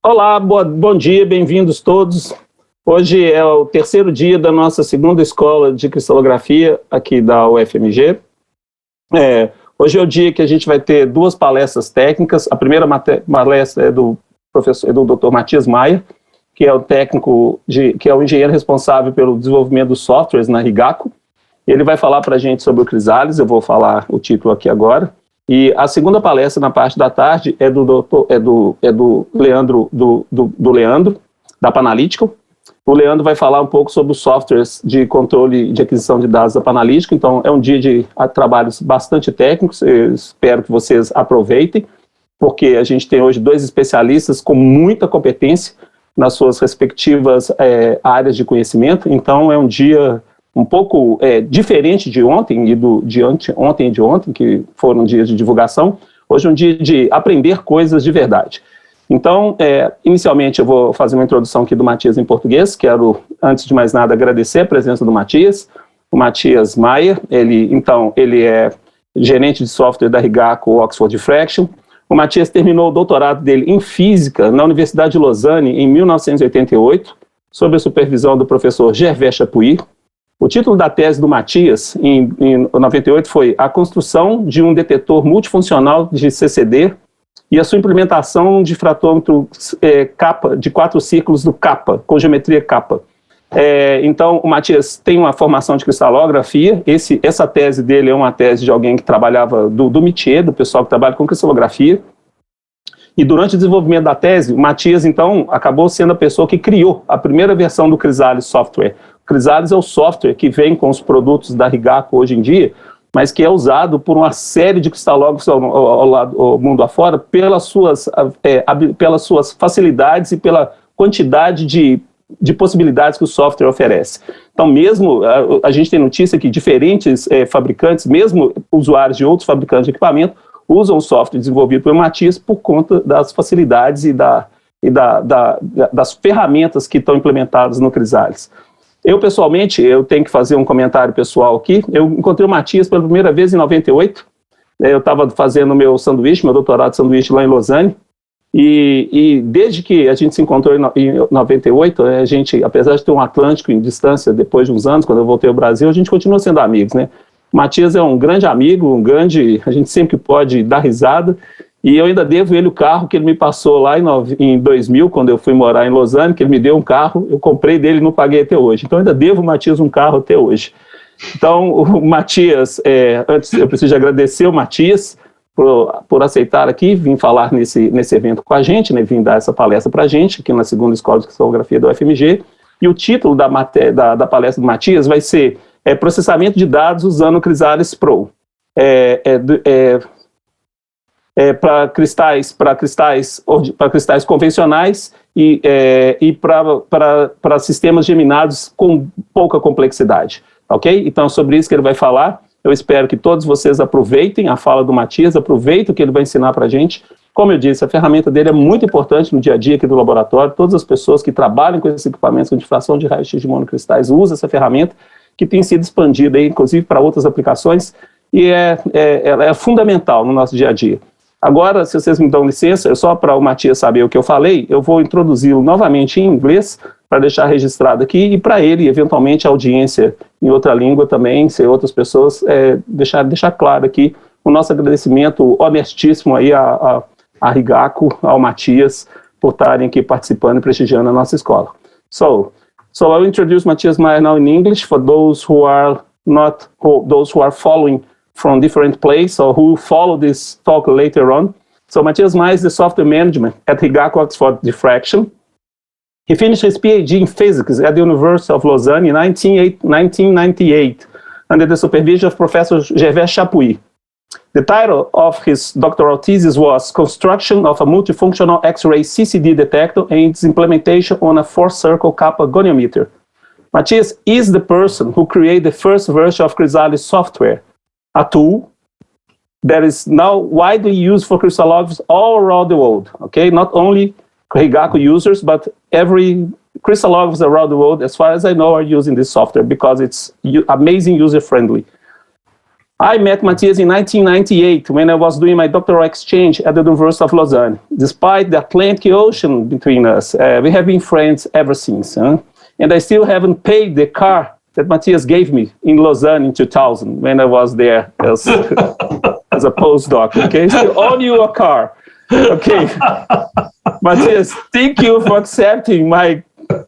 Olá, bom dia, bem-vindos todos. Hoje é o terceiro dia da nossa segunda escola de cristalografia aqui da UFMG. Hoje é o dia que a gente vai ter duas palestras técnicas. A primeira palestra é do Dr. Matias Maia, que é o que é o engenheiro responsável pelo desenvolvimento dos softwares na Rigaco. Ele vai falar para a gente sobre o CrysAlis, eu vou falar o título aqui agora. E a segunda palestra, na parte da tarde, é do Leandro, da Panalytical. O Leandro vai falar um pouco sobre os softwares de controle de aquisição de dados da Panalytical. Então, é um dia de trabalhos bastante técnicos. Eu espero que vocês aproveitem, porque a gente tem hoje dois especialistas com muita competência nas suas respectivas áreas de conhecimento. Então, é um dia um pouco diferente de ontem e de ontem, que foram dias de divulgação. Hoje é um dia de aprender coisas de verdade. Então, inicialmente eu vou fazer uma introdução aqui do Matias em português. Quero, antes de mais nada, agradecer a presença do Matias. O Matias Maia, ele é gerente de software da Rigaco Oxford Diffraction. O Matias terminou o doutorado dele em Física na Universidade de Lausanne em 1988, sob a supervisão do professor Gervais Chapuis. O título da tese do Matias, em 98, foi A Construção de um Detetor Multifuncional de CCD e a sua implementação de fratômetro kappa, de 4 círculos do kappa, com geometria kappa. Então, o Matias tem uma formação de cristalografia. Essa tese dele é uma tese de alguém que trabalhava do métier, do pessoal que trabalha com cristalografia. E durante o desenvolvimento da tese, o Matias, então, acabou sendo a pessoa que criou a primeira versão do CrysAlis software. O CrysAlis é o software que vem com os produtos da Rigaco hoje em dia, mas que é usado por uma série de cristalógrafos ao mundo afora pelas suas facilidades e pela quantidade de possibilidades que o software oferece. Então, mesmo, a gente tem notícia que diferentes fabricantes, mesmo usuários de outros fabricantes de equipamento, usam o software desenvolvido pelo Matias por conta das facilidades e das ferramentas que estão implementadas no CrysAlis. Eu, pessoalmente, tenho que fazer um comentário pessoal aqui. Eu encontrei o Matias pela primeira vez em 98. Eu estava fazendo meu doutorado de sanduíche lá em Lausanne. E desde que a gente se encontrou em 98, a gente, apesar de ter um Atlântico em distância depois de uns anos, quando eu voltei ao Brasil, a gente continua sendo amigos, né? O Matias é um grande amigo, a gente sempre pode dar risada, e eu ainda devo ele o carro que ele me passou lá em 2000, quando eu fui morar em Lausanne, que ele me deu um carro, eu comprei dele e não paguei até hoje. Então, eu ainda devo o Matias um carro até hoje. Então, o Matias, antes eu preciso agradecer o Matias por aceitar aqui, vir falar nesse evento com a gente, né, vir dar essa palestra para a gente, aqui na segunda Escola de Cristalografia da UFMG, e o título da palestra do Matias vai ser Processamento de Dados usando o CrysAlisPro. Para cristais convencionais e para sistemas geminados com pouca complexidade, ok? Então, sobre isso que ele vai falar. Eu espero que todos vocês aproveitem a fala do Matias, aproveitem o que ele vai ensinar para a gente. Como eu disse, a ferramenta dele é muito importante no dia a dia aqui do laboratório. Todas as pessoas que trabalham com esses equipamentos com difração de raio-x de monocristais usam essa ferramenta, que tem sido expandida, aí, inclusive, para outras aplicações, e ela é fundamental no nosso dia a dia. Agora, se vocês me dão licença, só para o Matias saber o que eu falei, eu vou introduzi-lo novamente em inglês, para deixar registrado aqui, e para ele, eventualmente, a audiência em outra língua também, se outras pessoas, deixar claro aqui o nosso agradecimento honestíssimo aí a Rigaco, ao Matias, por estarem aqui participando e prestigiando a nossa escola. So I'll introduce Matias Maia now in English for those who are following from different places or who follow this talk later on. So Matias Maia is the software management at Rigaco Oxford Diffraction. He finished his PhD in physics at the University of Lausanne in 1998 under the supervision of Professor Gervais Chapuis. The title of his doctoral thesis was Construction of a Multifunctional X-ray CCD Detector and its Implementation on a Four-Circle Kappa Goniometer. Matias is the person who created the first version of CrysAlis software, a tool that is now widely used for crystallographers all around the world, okay? Not only Rigaco users, but every crystallographers around the world, as far as I know, are using this software because it's amazing user-friendly. I met Matthias in 1998 when I was doing my doctoral exchange at the University of Lausanne. Despite the Atlantic Ocean between us, we have been friends ever since. And I still haven't paid the car that Matthias gave me in Lausanne in 2000 when I was there as a postdoc. Okay, still owe you a car. Okay, Matthias, thank you for accepting my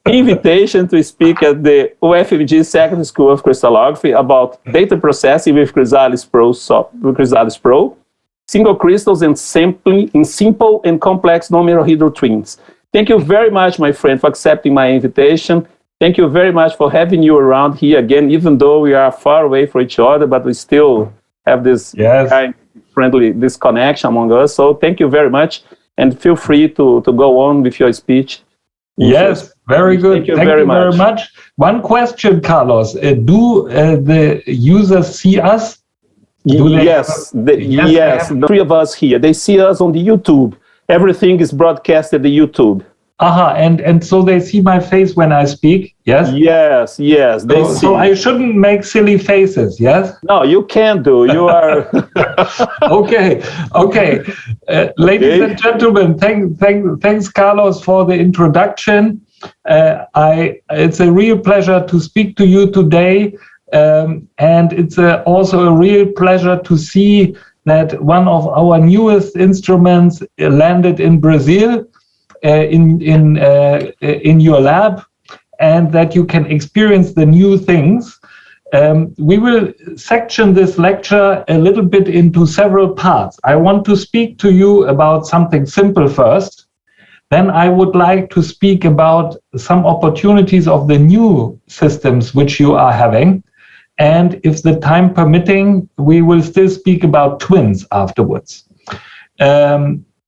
invitation to speak at the UFMG Second School of Crystallography about data processing with CrysAlisPro, single crystals and sampling in simple and complex non-merohedral twins. Thank you very much, my friend, for accepting my invitation. Thank you very much for having you around here again, even though we are far away from each other, but we still have this kind of friendly connection among us. So thank you very much, and feel free to go on with your speech. Yes, very good. Thank you very much. One question, Carlos. Do the users see us? Yes, the three of us here. They see us on the YouTube. Everything is broadcasted on the YouTube. And so they see my face when I speak, yes? Yes, they see. So I shouldn't make silly faces, yes? No, you can do. You are... Okay. Ladies and gentlemen, thanks, Carlos, for the introduction. It's a real pleasure to speak to you today. And it's also a real pleasure to see that one of our newest instruments landed in Brazil, in your lab, and that you can experience the new things. We will section this lecture a little bit into several parts. I want to speak to you about something simple first. Then I would like to speak about some opportunities of the new systems which you are having. And if the time permitting, we will still speak about twins afterwards.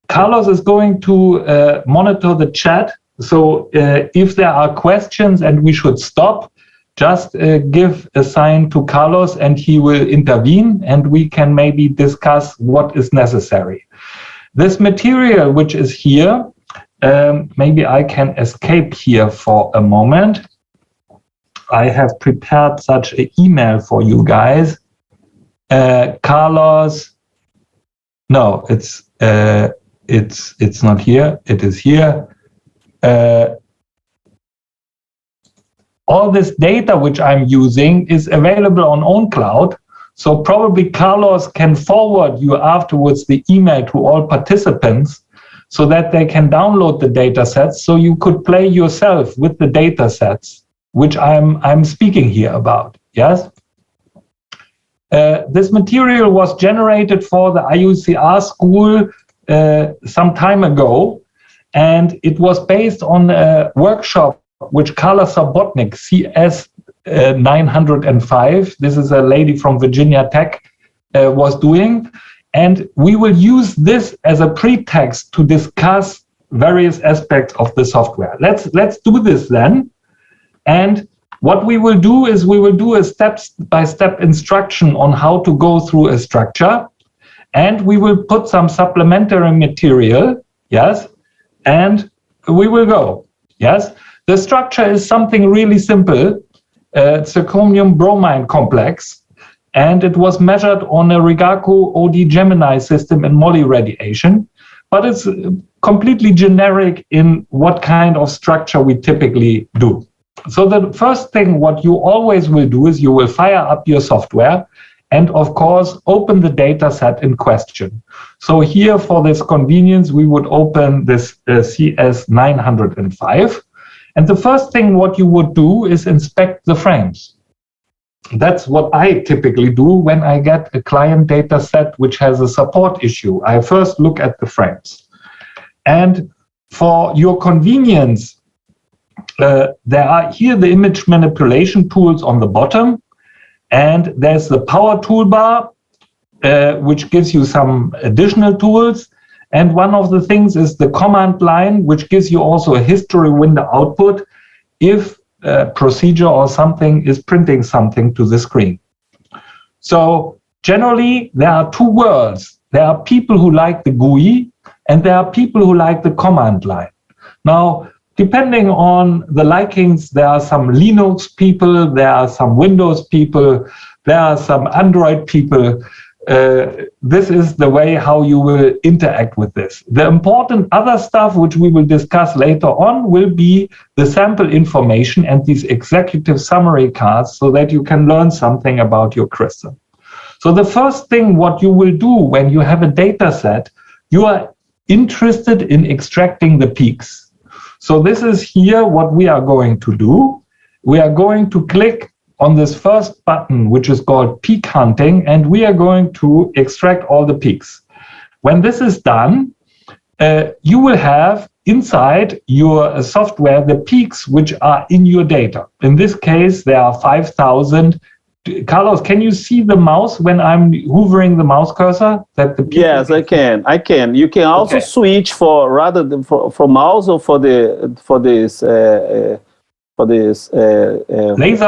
Carlos is going to monitor the chat. So if there are questions and we should stop, just give a sign to Carlos and he will intervene and we can maybe discuss what is necessary. This material which is here, maybe I can escape here for a moment. I have prepared such an email for you guys. Carlos, no, it's not here, it is here. All this data which I'm using is available on OwnCloud, so probably Carlos can forward you afterwards the email to all participants so that they can download the data sets, so you could play yourself with the data sets which I'm speaking here about, yes? This material was generated for the IUCR school some time ago, and it was based on a workshop which Carla Sabotnik, CS 905, this is a lady from Virginia Tech, was doing. And we will use this as a pretext to discuss various aspects of the software. Let's do this then. And what we will do is we will do a step-by-step instruction on how to go through a structure. And we will put some supplementary material, yes, and we will go, yes. The structure is something really simple. It's a chromium bromine complex, and it was measured on a Rigaku OD Gemini system in Moly radiation, but it's completely generic in what kind of structure we typically do. So the first thing what you always will do is you will fire up your software and of course open the data set in question. So here for this convenience we would open this CS 905, and the first thing what you would do is inspect the frames. That's what I typically do when I get a client data set which has a support issue. I first look at the frames. And for your convenience, there are here the image manipulation tools on the bottom, and there's the power toolbar, which gives you some additional tools. And one of the things is the command line, which gives you also a history window output if a procedure or something is printing something to the screen. So generally, there are two worlds. There are people who like the GUI, and there are people who like the command line. Now, depending on the likings, there are some Linux people, there are some Windows people, there are some Android people. This is the way how you will interact with this. The important other stuff, which we will discuss later on, will be the sample information and these executive summary cards so that you can learn something about your crystal. So the first thing what you will do when you have a data set, you are interested in extracting the peaks. So this is here what we are going to do. We are going to click on this first button, which is called peak hunting, and we are going to extract all the peaks. When this is done, you will have inside your software the peaks which are in your data. In this case, there are 5,000. Carlos, can you see the mouse when I'm hovering the mouse cursor? Yes, I can. You can also switch for rather than for mouse or for this laser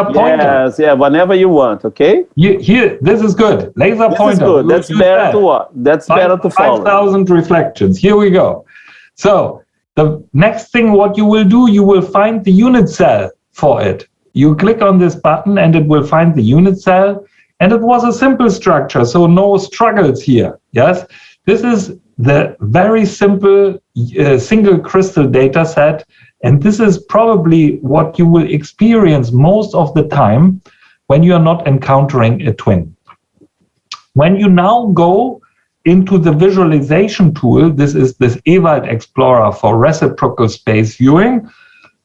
pointer. Yes, yeah, whenever you want. Okay. Here, this is good. Laser pointer. Is good. That's better to what? That's better to follow. 5,000 reflections. Here we go. So the next thing, what you will do, you will find the unit cell for it. You click on this button, and it will find the unit cell. And it was a simple structure, so no struggles here. Yes, this is the very simple single crystal data set. And this is probably what you will experience most of the time when you are not encountering a twin. When you now go into the visualization tool, this is this Ewald Explorer for reciprocal space viewing,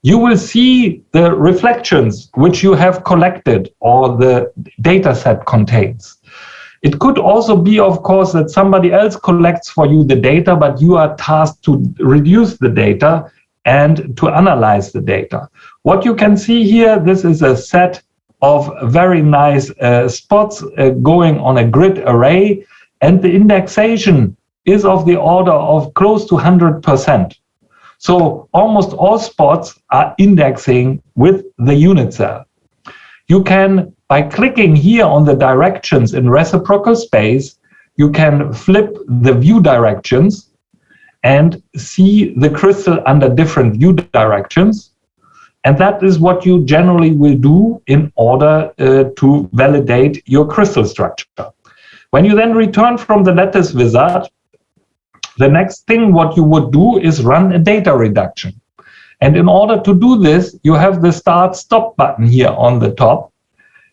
you will see the reflections which you have collected or the data set contains. It could also be, of course, that somebody else collects for you the data, but you are tasked to reduce the data and to analyze the data. What you can see here, this is a set of very nice spots going on a grid array, and the indexation is of the order of close to 100%. So almost all spots are indexing with the unit cell. You can, by clicking here on the directions in reciprocal space, you can flip the view directions and see the crystal under different view directions. And that is what you generally will do in order to validate your crystal structure. When you then return from the lattice wizard, the next thing what you would do is run a data reduction. And in order to do this, you have the start-stop button here on the top.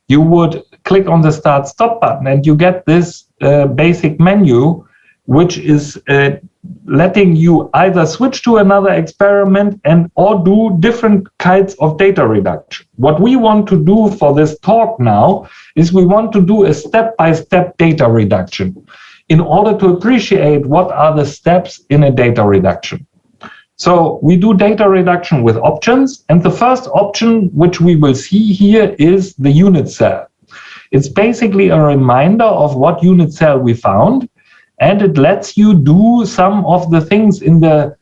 You would click on the start-stop button and you get this basic menu, which is letting you either switch to another experiment and or do different kinds of data reduction. What we want to do for this talk now is we want to do a step-by-step data reduction in order to appreciate what are the steps in a data reduction. So we do data reduction with options, and the first option which we will see here is the unit cell. It's basically a reminder of what unit cell we found, and it lets you do some of the things in the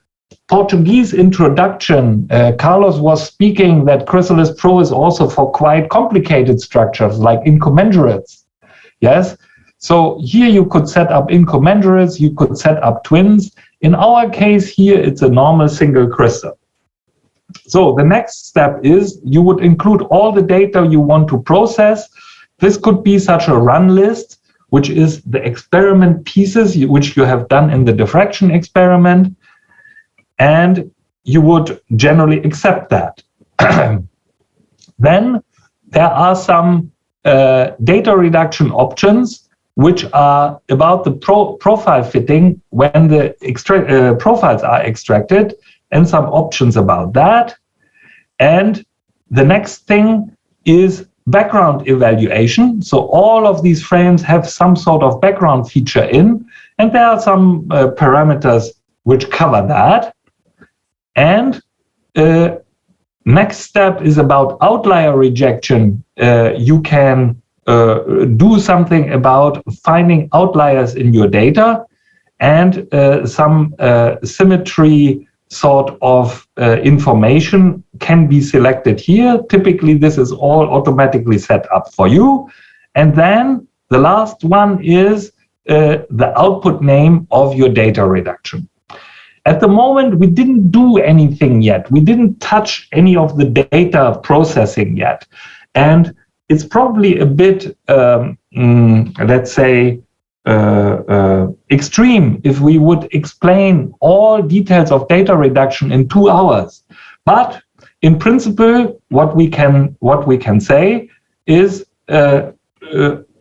Portuguese introduction. Carlos was speaking that CrysAlisPro is also for quite complicated structures like incommensurates. Yes, so here you could set up incommensurates, you could set up twins. In our case here, it's a normal single crystal. So the next step is you would include all the data you want to process. This could be such a run list, which is the experiment pieces which you have done in the diffraction experiment, and you would generally accept that. Then there are some data reduction options which are about the profile fitting when the profiles are extracted, and some options about that. And the next thing is background evaluation. So all of these frames have some sort of background feature in, and there are some parameters which cover that. And next step is about outlier rejection. You can do something about finding outliers in your data, and some symmetry sort of information can be selected here. Typically, this is all automatically set up for you. And then the last one is the output name of your data reduction. At the moment, we didn't do anything yet. We didn't touch any of the data processing yet. And it's probably a bit, let's say, extreme if we would explain all details of data reduction in 2 hours. But in principle, what we can say is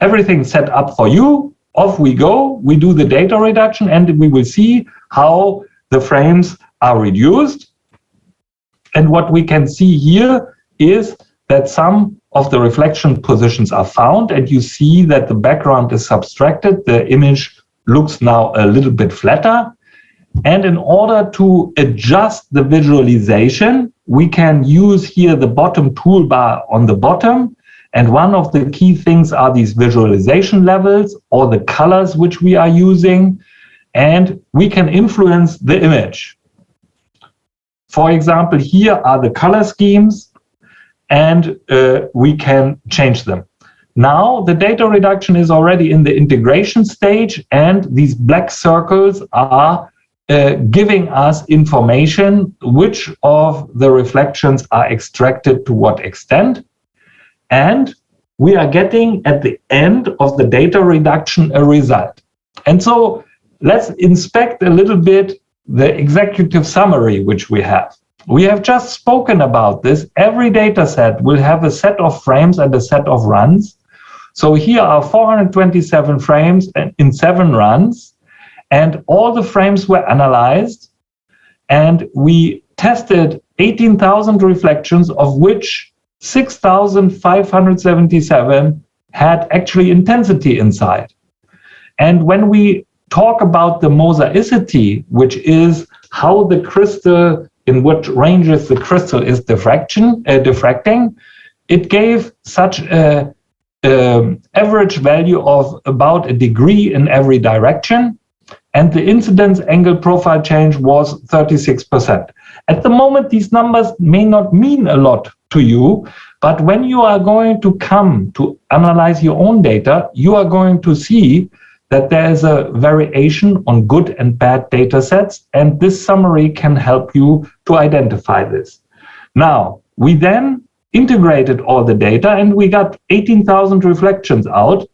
everything set up for you. Off we go. We do the data reduction, and we will see how the frames are reduced. And what we can see here is that some of the reflection positions are found, and you see that the background is subtracted. The image looks now a little bit flatter. And in order to adjust the visualization, we can use here the bottom toolbar on the bottom. And one of the key things are these visualization levels or the colors which we are using. And we can influence the image. For example, here are the color schemes, and we can change them. Now the data reduction is already in the integration stage, and these black circles are giving us information which of the reflections are extracted to what extent. And we are getting at the end of the data reduction a result. And so let's inspect a little bit the executive summary which we have. We have just spoken about this. Every data set will have a set of frames and a set of runs. So here are 427 frames in 7 runs, and all the frames were analyzed, and we tested 18,000 reflections, of which 6,577 had actually intensity inside. And when we talk about the mosaicity, which is how the crystal, in what ranges the crystal is diffracting, it gave such a average value of about 1 degree in every direction, and the incidence angle profile change was 36%. At the moment, these numbers may not mean a lot to you, but when you are going to come to analyze your own data, you are going to see that there is a variation on good and bad data sets, and this summary can help you to identify this. Now, we then integrated all the data, and we got 18,000 reflections out.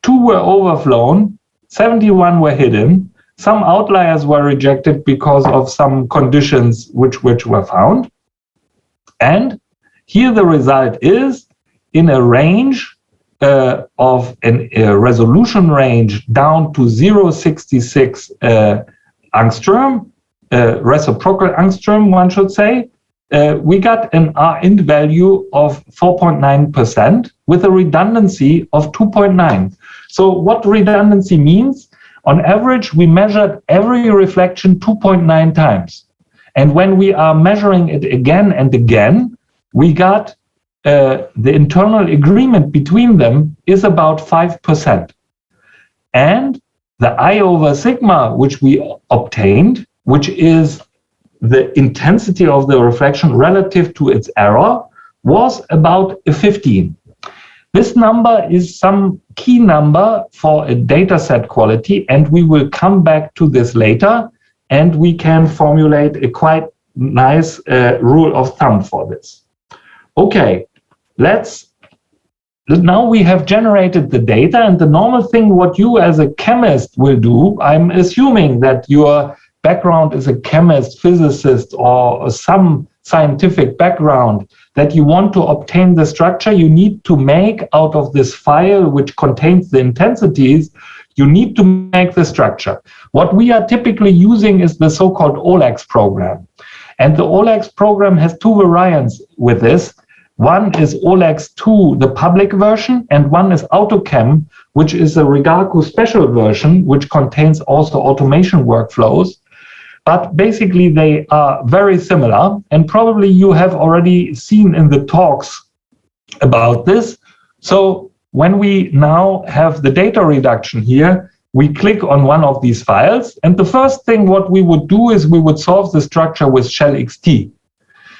2 were overflown, 71 were hidden, some outliers were rejected because of some conditions which were found. And here the result is in a range of a resolution range down to 0.66 angstrom, reciprocal angstrom, one should say. We got an R-int value of 4.9% with a redundancy of 2.9. So what redundancy means? On average, we measured every reflection 2.9 times. And when we are measuring it again and again, we got the internal agreement between them is about 5%. And the I over sigma, which we obtained, which is the intensity of the reflection relative to its error, was about 15. This number is some key number for a data set quality, and we will come back to this later, and we can formulate a quite nice rule of thumb for this. Okay, now we have generated the data, and the normal thing what you as a chemist will do, I'm assuming that your background is a chemist, physicist, or some scientific background, that you want to obtain the structure, you need to make out of this file which contains the intensities, you need to make the structure. What we are typically using is the so-called OLAX program. And the OLAX program has 2 variants with this. One is OLAX 2, the public version, and one is AutoChem, which is a Rigaku special version, which contains also automation workflows. But basically, they are very similar, and probably you have already seen in the talks about this. So when we now have the data reduction here, we click on one of these files, and the first thing what we would do is we would solve the structure with shellXT.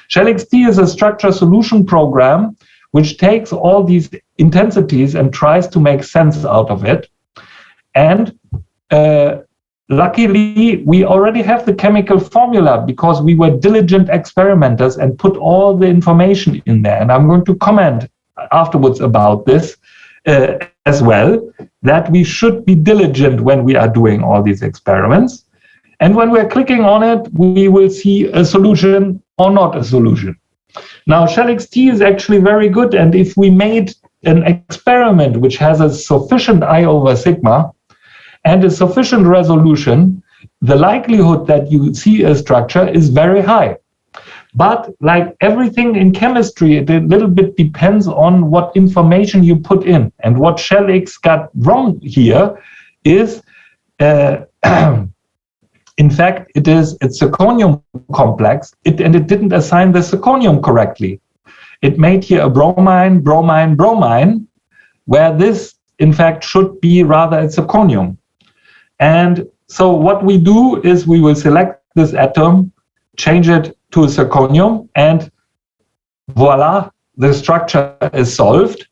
shellXT is a structure solution program which takes all these intensities and tries to make sense out of it. And luckily, we already have the chemical formula because we were diligent experimenters and put all the information in there. And I'm going to comment afterwards about this as well, that we should be diligent when we are doing all these experiments. And when we're clicking on it, we will see a solution or not a solution. Now, ShellXT is actually very good, and if we made an experiment which has a sufficient I/sigma and a sufficient resolution, the likelihood that you see a structure is very high. But like everything in chemistry, it a little bit depends on what information you put in. And what ShellX got wrong here is, in fact, it's a zirconium complex, and it didn't assign the zirconium correctly. It made here a bromine, bromine, bromine, where this, in fact, should be rather a zirconium. And so what we do is we will select this atom, change it to a zirconium, and voila, the structure is solved.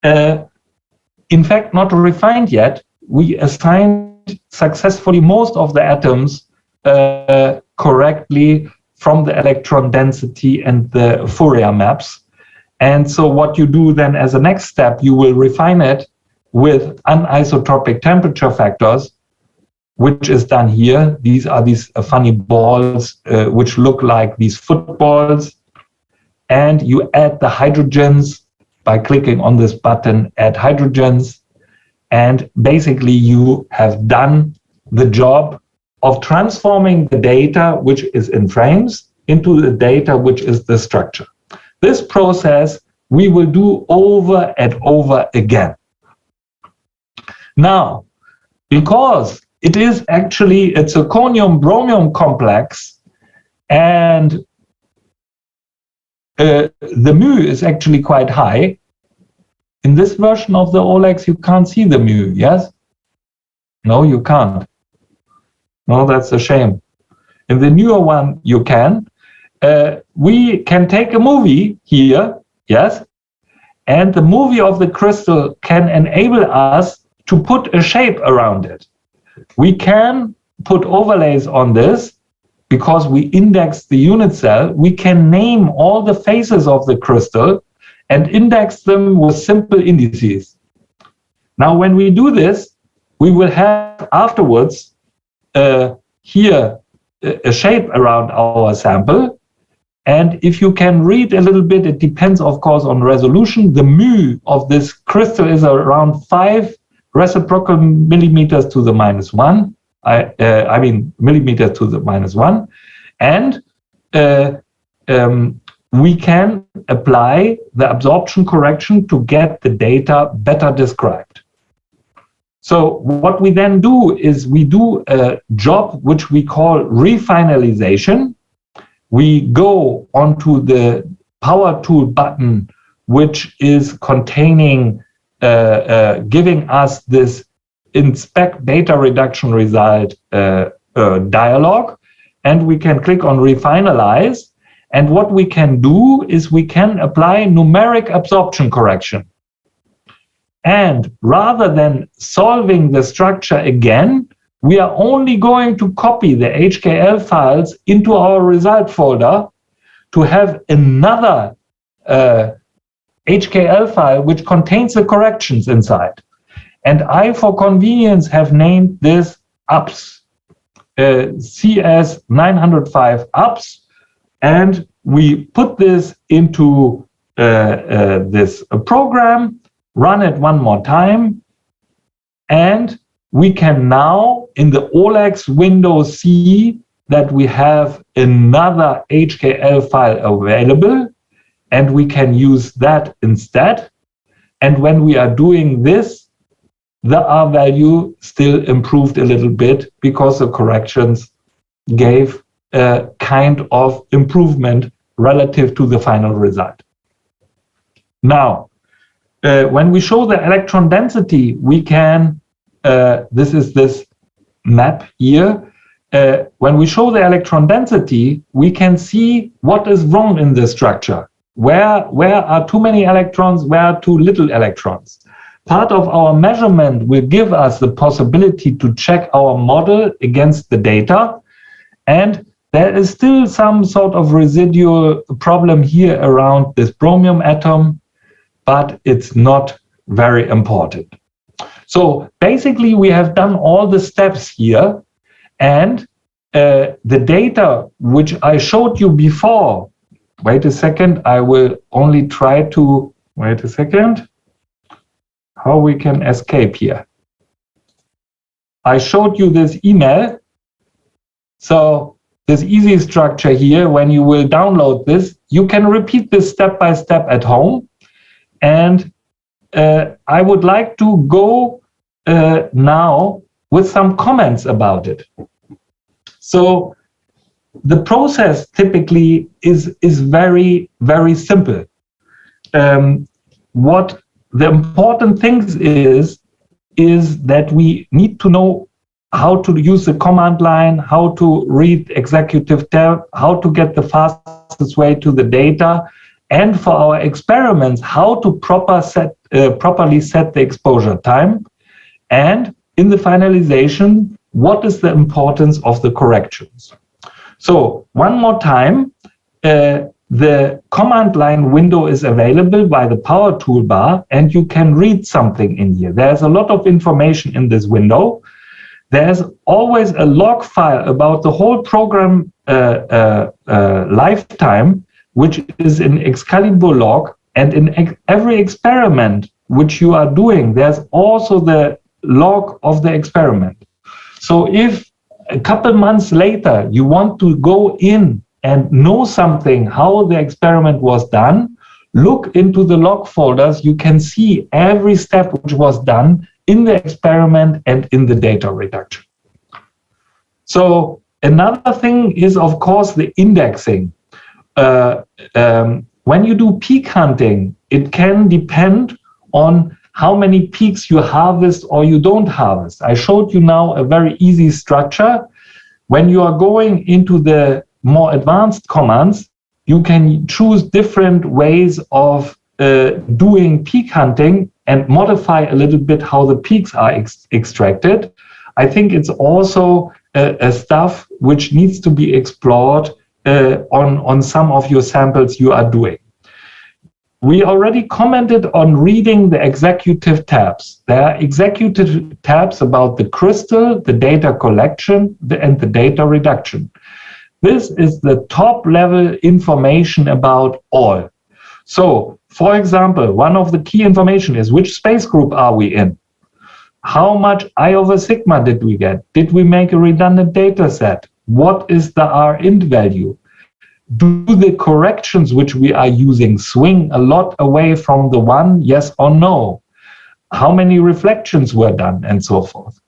In fact, not refined yet. We assigned successfully most of the atoms correctly from the electron density and the Fourier maps. And so what you do then as a next step, you will refine it with anisotropic temperature factors, which is done here. These are these funny balls which look like these footballs. And you add the hydrogens by clicking on this button, add hydrogens. And basically you have done the job of transforming the data which is in frames into the data which is the structure. This process we will do over and over again. Now, because it is actually a zirconium-bromium complex, and the mu is actually quite high. In this version of the OLEX, you can't see the mu, yes? No, you can't. No, that's a shame. In the newer one, you can. We can take a movie here, yes? And the movie of the crystal can enable us to put a shape around it. We can put overlays on this because we index the unit cell. We can name all the faces of the crystal and index them with simple indices. Now, when we do this, we will have afterwards here a shape around our sample. And if you can read a little bit, it depends, of course, on resolution. The mu of this crystal is around 5 reciprocal millimeters to the -1. I mean millimeters to the -1. And we can apply the absorption correction to get the data better described. So what we then do is we do a job which we call refinalization. We go onto the power tool button, which is containing, giving us this inspect data reduction result dialog, and we can click on refinalize. And what we can do is we can apply numeric absorption correction. And rather than solving the structure again, we are only going to copy the HKL files into our result folder to have another HKL file which contains the corrections inside. And I, for convenience, have named this UPS, CS 905 UPS. And we put this into this program, run it one more time, and we can now in the OLEX window see that we have another HKL file available, and we can use that instead. And when we are doing this, the R value still improved a little bit because the corrections gave a kind of improvement relative to the final result. Now, when we show the electron density, we can, this is this map here. When we show the electron density, we can see what is wrong in the structure. Where are too many electrons, where are too little electrons? Part of our measurement will give us the possibility to check our model against the data. And there is still some sort of residual problem here around this bromium atom. but it's not very important. So basically, we have done all the steps here, and the data which I showed you before, wait a second, I will only try to, wait a second, how we can escape here. I showed you this email. So this easy structure here, when you will download this, you can repeat this step by step at home. And I would like to go now with some comments about it. So the process typically is very, very simple. What the important things is that we need to know how to use the command line, how to read executive tab, how to get the fastest way to the data, and for our experiments, how to properly set the exposure time, and in the finalization, what is the importance of the corrections. So one more time, the command line window is available by the power toolbar, and you can read something in here. There's a lot of information in this window. There's always a log file about the whole program lifetime, which is in Excalibur log, and in every experiment which you are doing, there's also the log of the experiment. So if a couple months later you want to go in and know something, how the experiment was done, look into the log folders. You can see every step which was done in the experiment and in the data reduction. So another thing is, of course, the indexing. When you do peak hunting, it can depend on how many peaks you harvest or you don't harvest. I showed you now a very easy structure. When you are going into the more advanced commands, you can choose different ways of doing peak hunting and modify a little bit how the peaks are extracted. I think it's also a stuff which needs to be explored on some of your samples you are doing. We already commented on reading the executive tabs. There are executive tabs about the crystal, the data collection, and the data reduction. This is the top level information about all. So, for example, one of the key information is which space group are we in? How much I over sigma did we get? Did we make a redundant data set? What is the R-int value? Do the corrections which we are using swing a lot away from the one, yes or no? How many reflections were done, and so forth.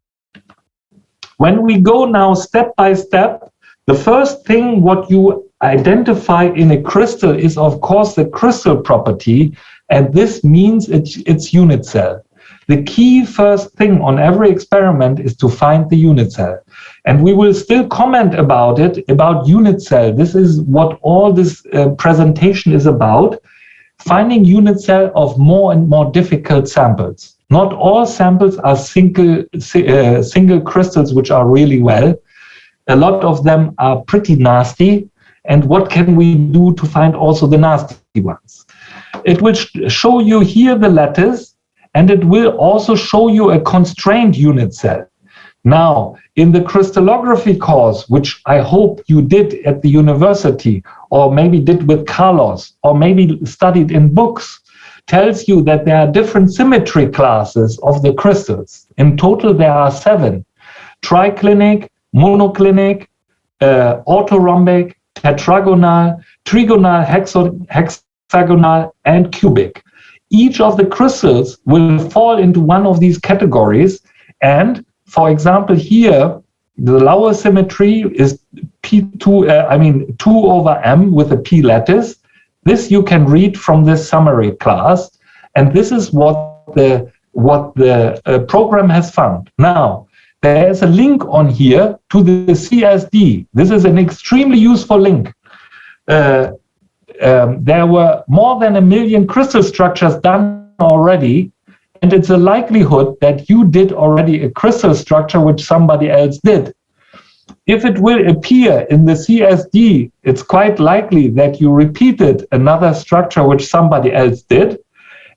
When we go now step by step, the first thing what you identify in a crystal is, of course, the crystal property, and this means it's unit cell. The key first thing on every experiment is to find the unit cell. And we will still comment about it, about unit cell. This is what all this presentation is about, finding unit cell of more and more difficult samples. Not all samples are single crystals which are really well. A lot of them are pretty nasty. And what can we do to find also the nasty ones? It will show you here the lattice, and it will also show you a constrained unit cell. Now, in the crystallography course, which I hope you did at the university, or maybe did with Carlos, or maybe studied in books, tells you that there are different symmetry classes of the crystals. In total, there are 7: triclinic, monoclinic, orthorhombic, tetragonal, trigonal, hexagonal, and cubic. Each of the crystals will fall into one of these categories. And for example, here, the lower symmetry is P2, 2 over M with a P lattice. This you can read from this summary class. And this is what the program has found. Now, there's a link on here to the CSD. This is an extremely useful link. There were more than 1 million crystal structures done already, and it's a likelihood that you did already a crystal structure which somebody else did. If it will appear in the CSD, it's quite likely that you repeated another structure which somebody else did.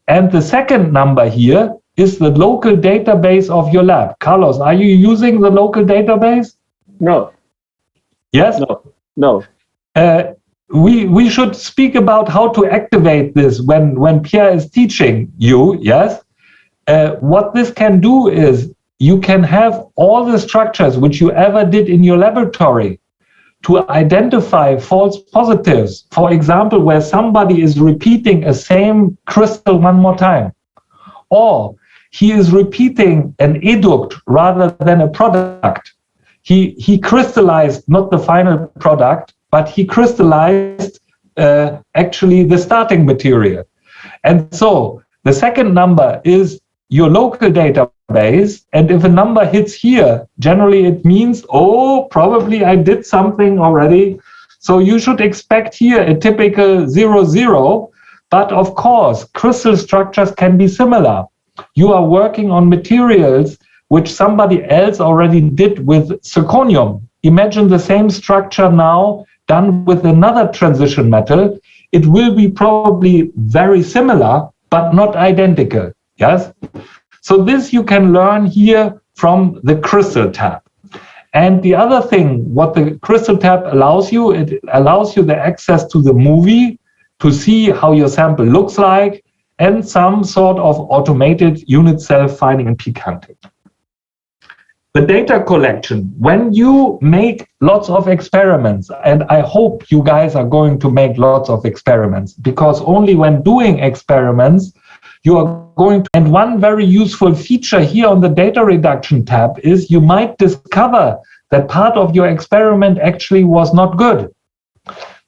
And the second number here is the local database of your lab. Carlos, are you using the local database? No. Yes? No. We should speak about how to activate this when Pierre is teaching you, yes? What this can do is you can have all the structures which you ever did in your laboratory to identify false positives. For example, where somebody is repeating a same crystal one more time, or he is repeating an educt rather than a product. He crystallized not the final product, but he crystallized actually the starting material. And so the second number is your local database. And if a number hits here, generally it means, oh, probably I did something already. So you should expect here a typical 0, 0. But of course, crystal structures can be similar. You are working on materials which somebody else already did with zirconium. Imagine the same structure now done with another transition metal. It will be probably very similar, but not identical. Yes? So this you can learn here from the Crystal tab. And the other thing, what the Crystal tab allows you, it allows you the access to the movie to see how your sample looks like and some sort of automated unit cell finding and peak hunting. The data collection, when you make lots of experiments, and I hope you guys are going to make lots of experiments, because only when doing experiments, you are going to, and one very useful feature here on the data reduction tab is you might discover that part of your experiment actually was not good.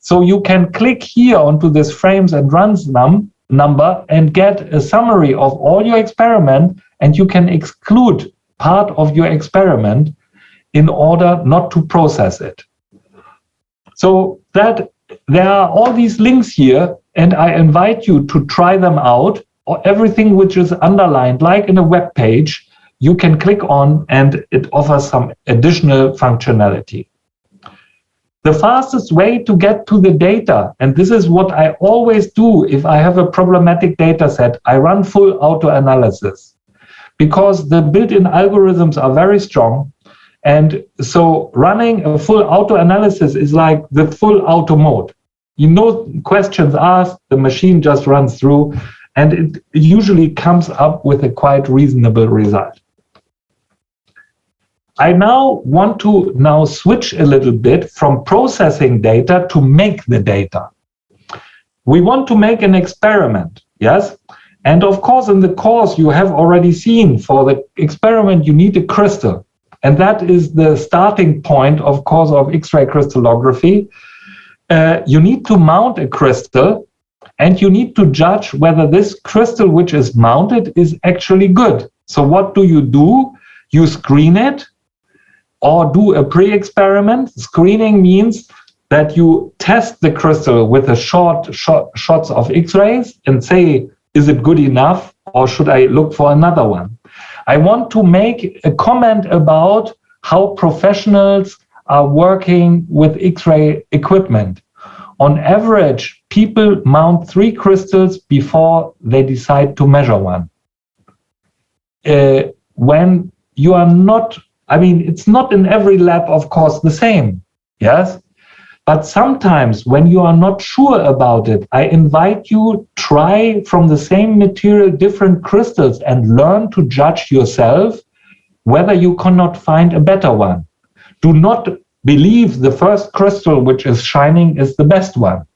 So you can click here onto this frames and runs number and get a summary of all your experiment, and you can exclude part of your experiment in order not to process it. So that there are all these links here, and I invite you to try them out. Or everything which is underlined, like in a web page, you can click on and it offers some additional functionality. The fastest way to get to the data, and this is what I always do if I have a problematic data set, I run full auto analysis, because the built-in algorithms are very strong. And so running a full auto analysis is like the full auto mode. You know, questions asked, the machine just runs through, and it usually comes up with a quite reasonable result. I now want to switch a little bit from processing data to make the data. We want to make an experiment, yes? And of course, in the course, you have already seen for the experiment, you need a crystal. And that is the starting point, of course, of X-ray crystallography. You need to mount a crystal, and you need to judge whether this crystal which is mounted is actually good. So what do? You screen it or do a pre-experiment. Screening means that you test the crystal with a shots of X-rays and say, is it good enough or should I look for another one? I want to make a comment about how professionals are working with X-ray equipment. On average, people mount 3 crystals before they decide to measure one. When you are not, it's not in every lab, of course, the same, yes? But sometimes when you are not sure about it, I invite you try from the same material different crystals and learn to judge yourself whether you cannot find a better one. Do not believe the first crystal which is shining is the best one.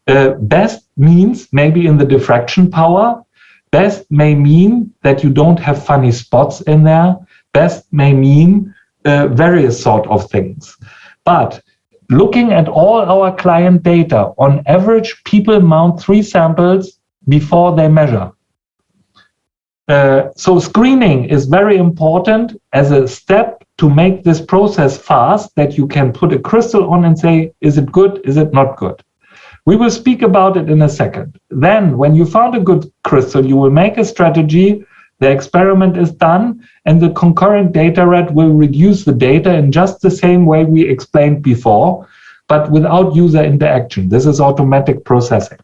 Best means maybe in the diffraction power. Best may mean that you don't have funny spots in there. Best may mean various sort of things. But looking at all our client data, on average, people mount 3 samples before they measure. So screening is very important as a step to make this process fast, that you can put a crystal on and say, is it good, is it not good? We will speak about it in a second. Then, when you found a good crystal, you will make a strategy, the experiment is done, and the concurrent data ret will reduce the data in just the same way we explained before, but without user interaction. This is automatic processing.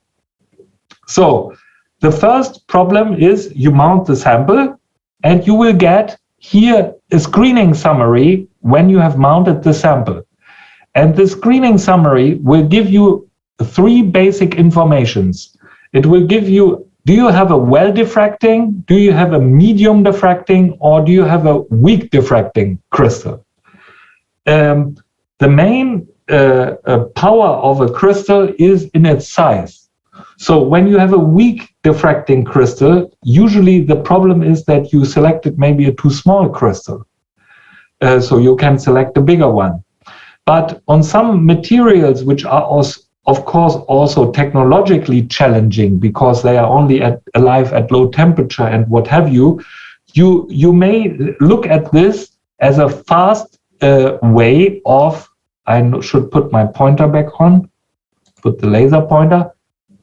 So, the first problem is you mount the sample and you will get here a screening summary when you have mounted the sample. And the screening summary will give you 3 basic informations. It will give you, do you have a well diffracting, do you have a medium diffracting, or do you have a weak diffracting crystal? The main power of a crystal is in its size. So when you have a weak diffracting crystal, usually the problem is that you selected maybe a too small crystal. So you can select a bigger one. But on some materials which are also, of course, also technologically challenging because they are only alive at low temperature and what have you, you may look at this as a fast way of, I should put my pointer back on, put the laser pointer,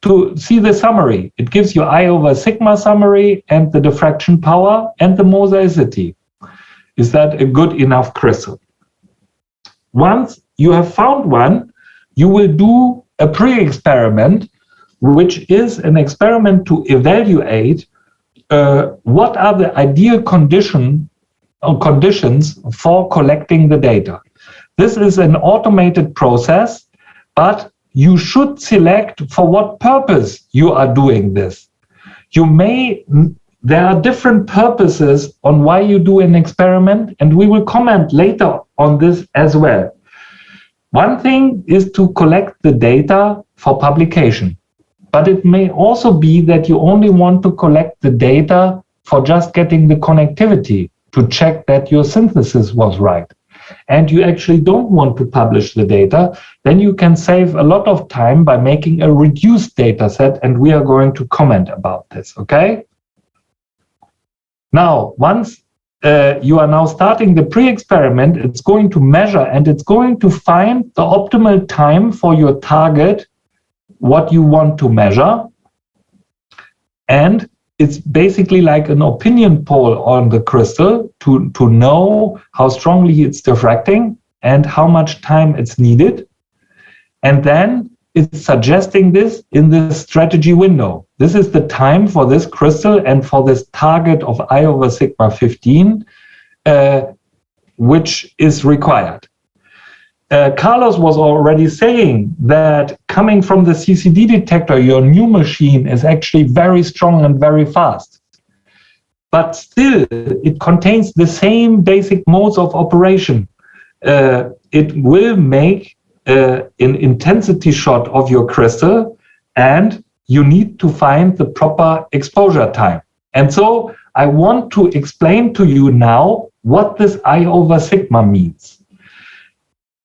to see the summary. It gives you I/sigma summary and the diffraction power and the mosaicity. Is that a good enough crystal? Once you have found one, you will do a pre-experiment, which is an experiment to evaluate what are the ideal conditions for collecting the data. This is an automated process, but you should select for what purpose you are doing this. There are different purposes on why you do an experiment, and we will comment later on this as well. One thing is to collect the data for publication, but it may also be that you only want to collect the data for just getting the connectivity to check that your synthesis was right. And you actually don't want to publish the data, then you can save a lot of time by making a reduced data set, and we are going to comment about this, okay? Now, once you are now starting the pre-experiment, it's going to measure and it's going to find the optimal time for your target, what you want to measure. And it's basically like an opinion poll on the crystal to know how strongly it's diffracting and how much time it's needed. And then it's suggesting this in the strategy window. This is the time for this crystal and for this target of I/sigma 15, which is required. Carlos was already saying that coming from the CCD detector, your new machine is actually very strong and very fast. But still, it contains the same basic modes of operation. It will make an intensity shot of your crystal, and you need to find the proper exposure time. And so I want to explain to you now what this I/sigma means.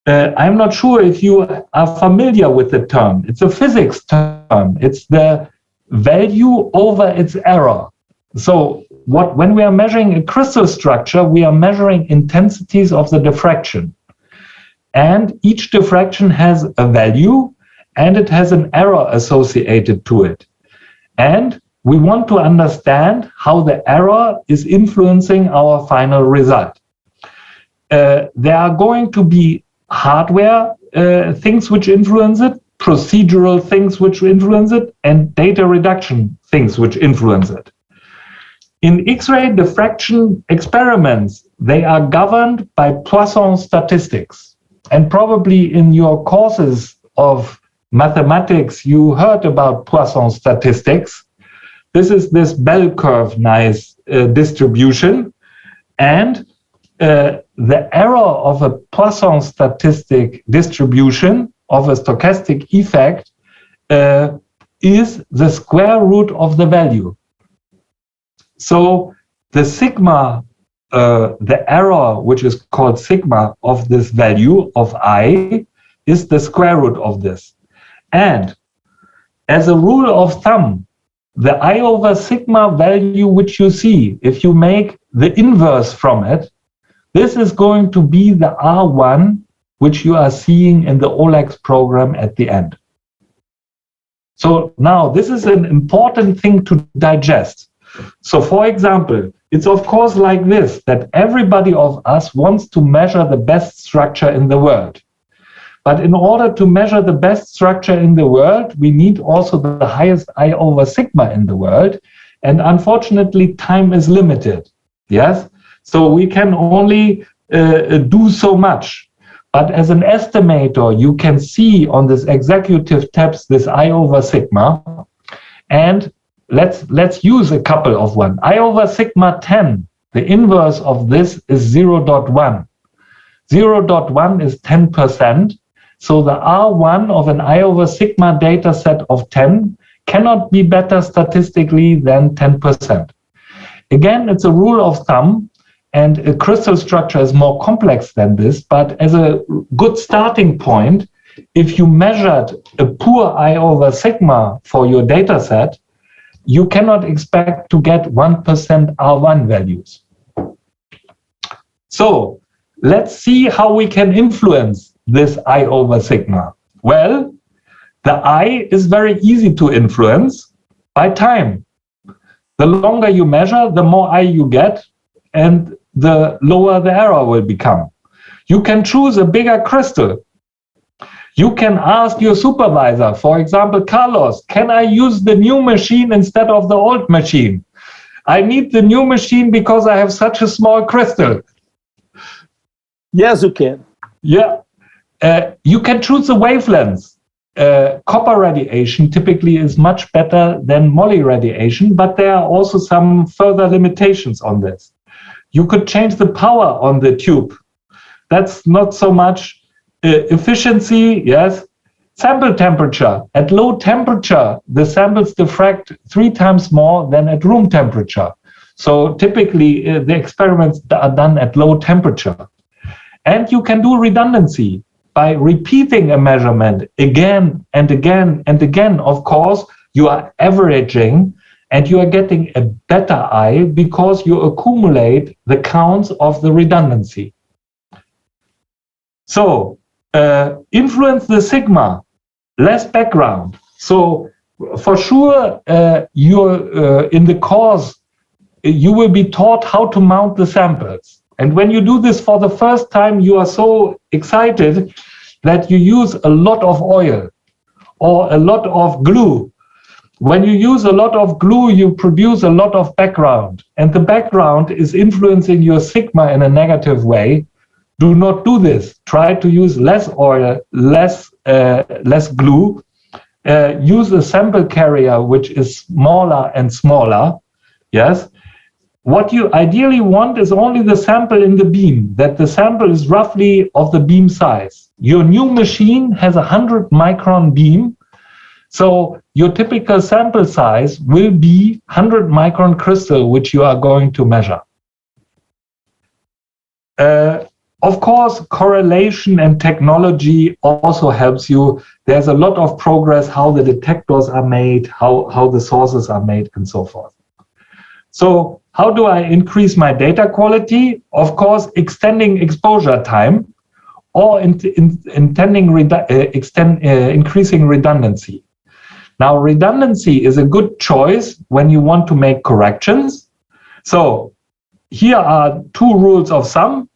I'm not sure if you are familiar with the term. It's a physics term. It's the value over its error. So when we are measuring a crystal structure, we are measuring intensities of the diffraction. And each diffraction has a value and it has an error associated to it. And we want to understand how the error is influencing our final result. There are going to be hardware things which influence it, procedural things which influence it, and data reduction things which influence it. In X-ray diffraction experiments, they are governed by Poisson statistics. And probably in your courses of mathematics, you heard about Poisson statistics. This is this bell curve nice distribution. And the error of a Poisson statistic distribution of a stochastic effect is the square root of the value. So the sigma, the error, which is called sigma of this value of I, is the square root of this. And as a rule of thumb, the I/sigma value which you see, if you make the inverse from it, this is going to be the R1 which you are seeing in the OLEX program at the end. So now this is an important thing to digest. So for example, it's of course like this, that everybody of us wants to measure the best structure in the world. But in order to measure the best structure in the world, we need also the highest I over sigma in the world. And unfortunately, time is limited. Yes? So we can only do so much. But as an estimator, you can see on this executive tabs this I over sigma. And let's use a couple of one. I over sigma 10, the inverse of this is 0.1. 0.1 is 10%. So the R1 of an I over sigma data set of 10 cannot be better statistically than 10%. Again, it's a rule of thumb, and a crystal structure is more complex than this, but as a good starting point, if you measured a poor I over sigma for your data set, you cannot expect to get 1% R1 values. So let's see how we can influence this I over sigma. Well, the I is very easy to influence by time. The longer you measure, the more I you get, and the lower the error will become. You can choose a bigger crystal. You can ask your supervisor, for example, Carlos, can I use the new machine instead of the old machine? I need the new machine because I have such a small crystal. Yes, you can. Yeah. You can choose the wavelengths. Copper radiation typically is much better than moly radiation, but there are also some further limitations on this. You could change the power on the tube. That's not so much efficiency, yes. Sample temperature. At low temperature, the samples diffract 3 times more than at room temperature. So typically, the experiments are done at low temperature. And you can do redundancy. By repeating a measurement again and again and again, of course, you are averaging and you are getting a better I because you accumulate the counts of the redundancy. So, influence the sigma, less background. So, for sure, in the course, you will be taught how to mount the samples. And when you do this for the first time, you are so excited that you use a lot of oil or a lot of glue. When you use a lot of glue, you produce a lot of background. And the background is influencing your sigma in a negative way. Do not do this. Try to use less oil, less glue. Use a sample carrier which is smaller and smaller. Yes. What you ideally want is only the sample in the beam, that the sample is roughly of the beam size. Your new machine has a 100 micron beam, so your typical sample size will be 100 micron crystal, which you are going to measure. Of course, correlation and technology also helps you. There's a lot of progress, how the detectors are made, how the sources are made, and so forth. So how do I increase my data quality? Of course, extending exposure time or increasing redundancy. Now, redundancy is a good choice when you want to make corrections. So here are 2 rules of thumb.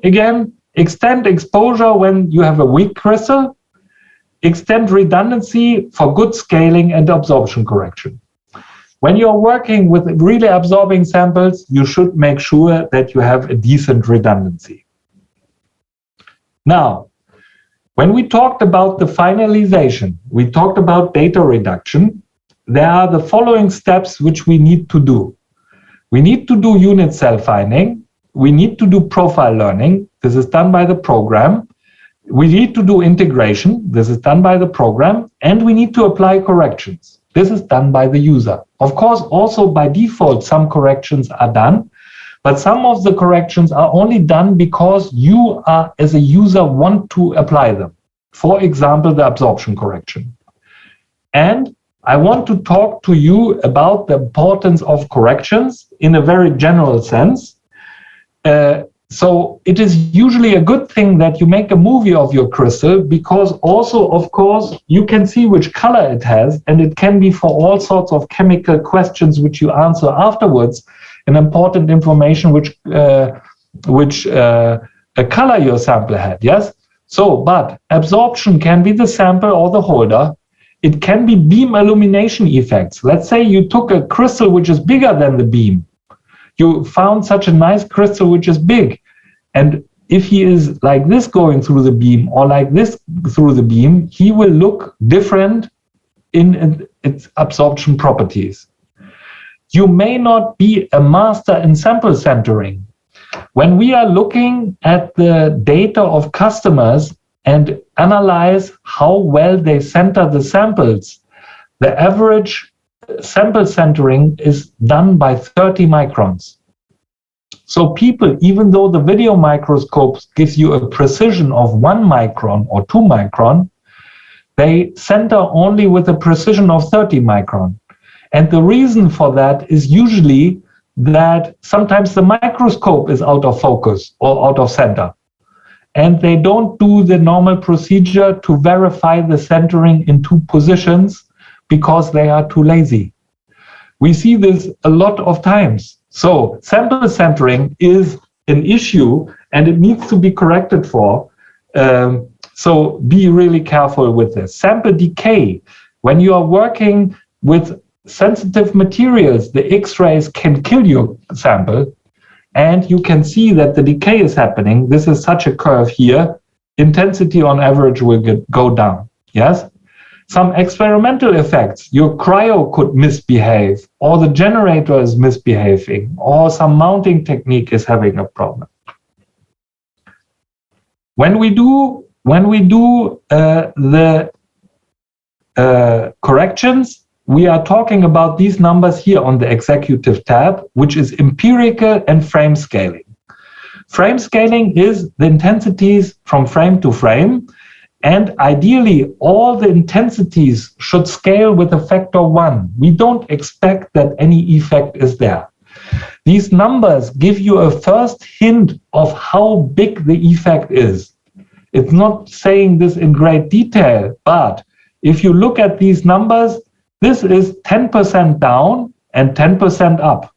Again, extend exposure when you have a weak crystal. Extend redundancy for good scaling and absorption correction. When you're working with really absorbing samples, you should make sure that you have a decent redundancy. Now, when we talked about the finalization, we talked about data reduction, there are the following steps which we need to do. We need to do unit cell finding. We need to do profile learning. This is done by the program. We need to do integration. This is done by the program. And we need to apply corrections. This is done by the user. Of course, also by default, some corrections are done, but some of the corrections are only done because you are, as a user, want to apply them. For example, the absorption correction. And I want to talk to you about the importance of corrections in a very general sense. So it is usually a good thing that you make a movie of your crystal, because also, of course, you can see which color it has, and it can be for all sorts of chemical questions which you answer afterwards, an important information which color your sample had, yes? So, but absorption can be the sample or the holder. It can be beam illumination effects. Let's say you took a crystal which is bigger than the beam. You found such a nice crystal which is big. And if he is like this going through the beam or like this through the beam, he will look different in its absorption properties. You may not be a master in sample centering. When we are looking at the data of customers and analyze how well they center the samples, the average sample centering is done by 30 microns. So people, even though the video microscope gives you a precision of 1 micron or 2 micron, they center only with a precision of 30 micron. And the reason for that is usually that sometimes the microscope is out of focus or out of center. And they don't do the normal procedure to verify the centering in 2 positions because they are too lazy. We see this a lot of times. So sample centering is an issue and it needs to be corrected for. So be really careful with this. Sample decay. When you are working with sensitive materials, the X-rays can kill your sample, and you can see that the decay is happening. This is such a curve here. Intensity on average will go down. Yes? Some experimental effects. Your cryo could misbehave, or the generator is misbehaving, or some mounting technique is having a problem. When we do the corrections, we are talking about these numbers here on the executive tab, which is empirical and frame scaling. Frame scaling is the intensities from frame to frame, and ideally all the intensities should scale with a factor 1. We don't expect that any effect is there. These numbers give you a first hint of how big the effect is. It's not saying this in great detail, but if you look at these numbers, this is 10% down and 10% up.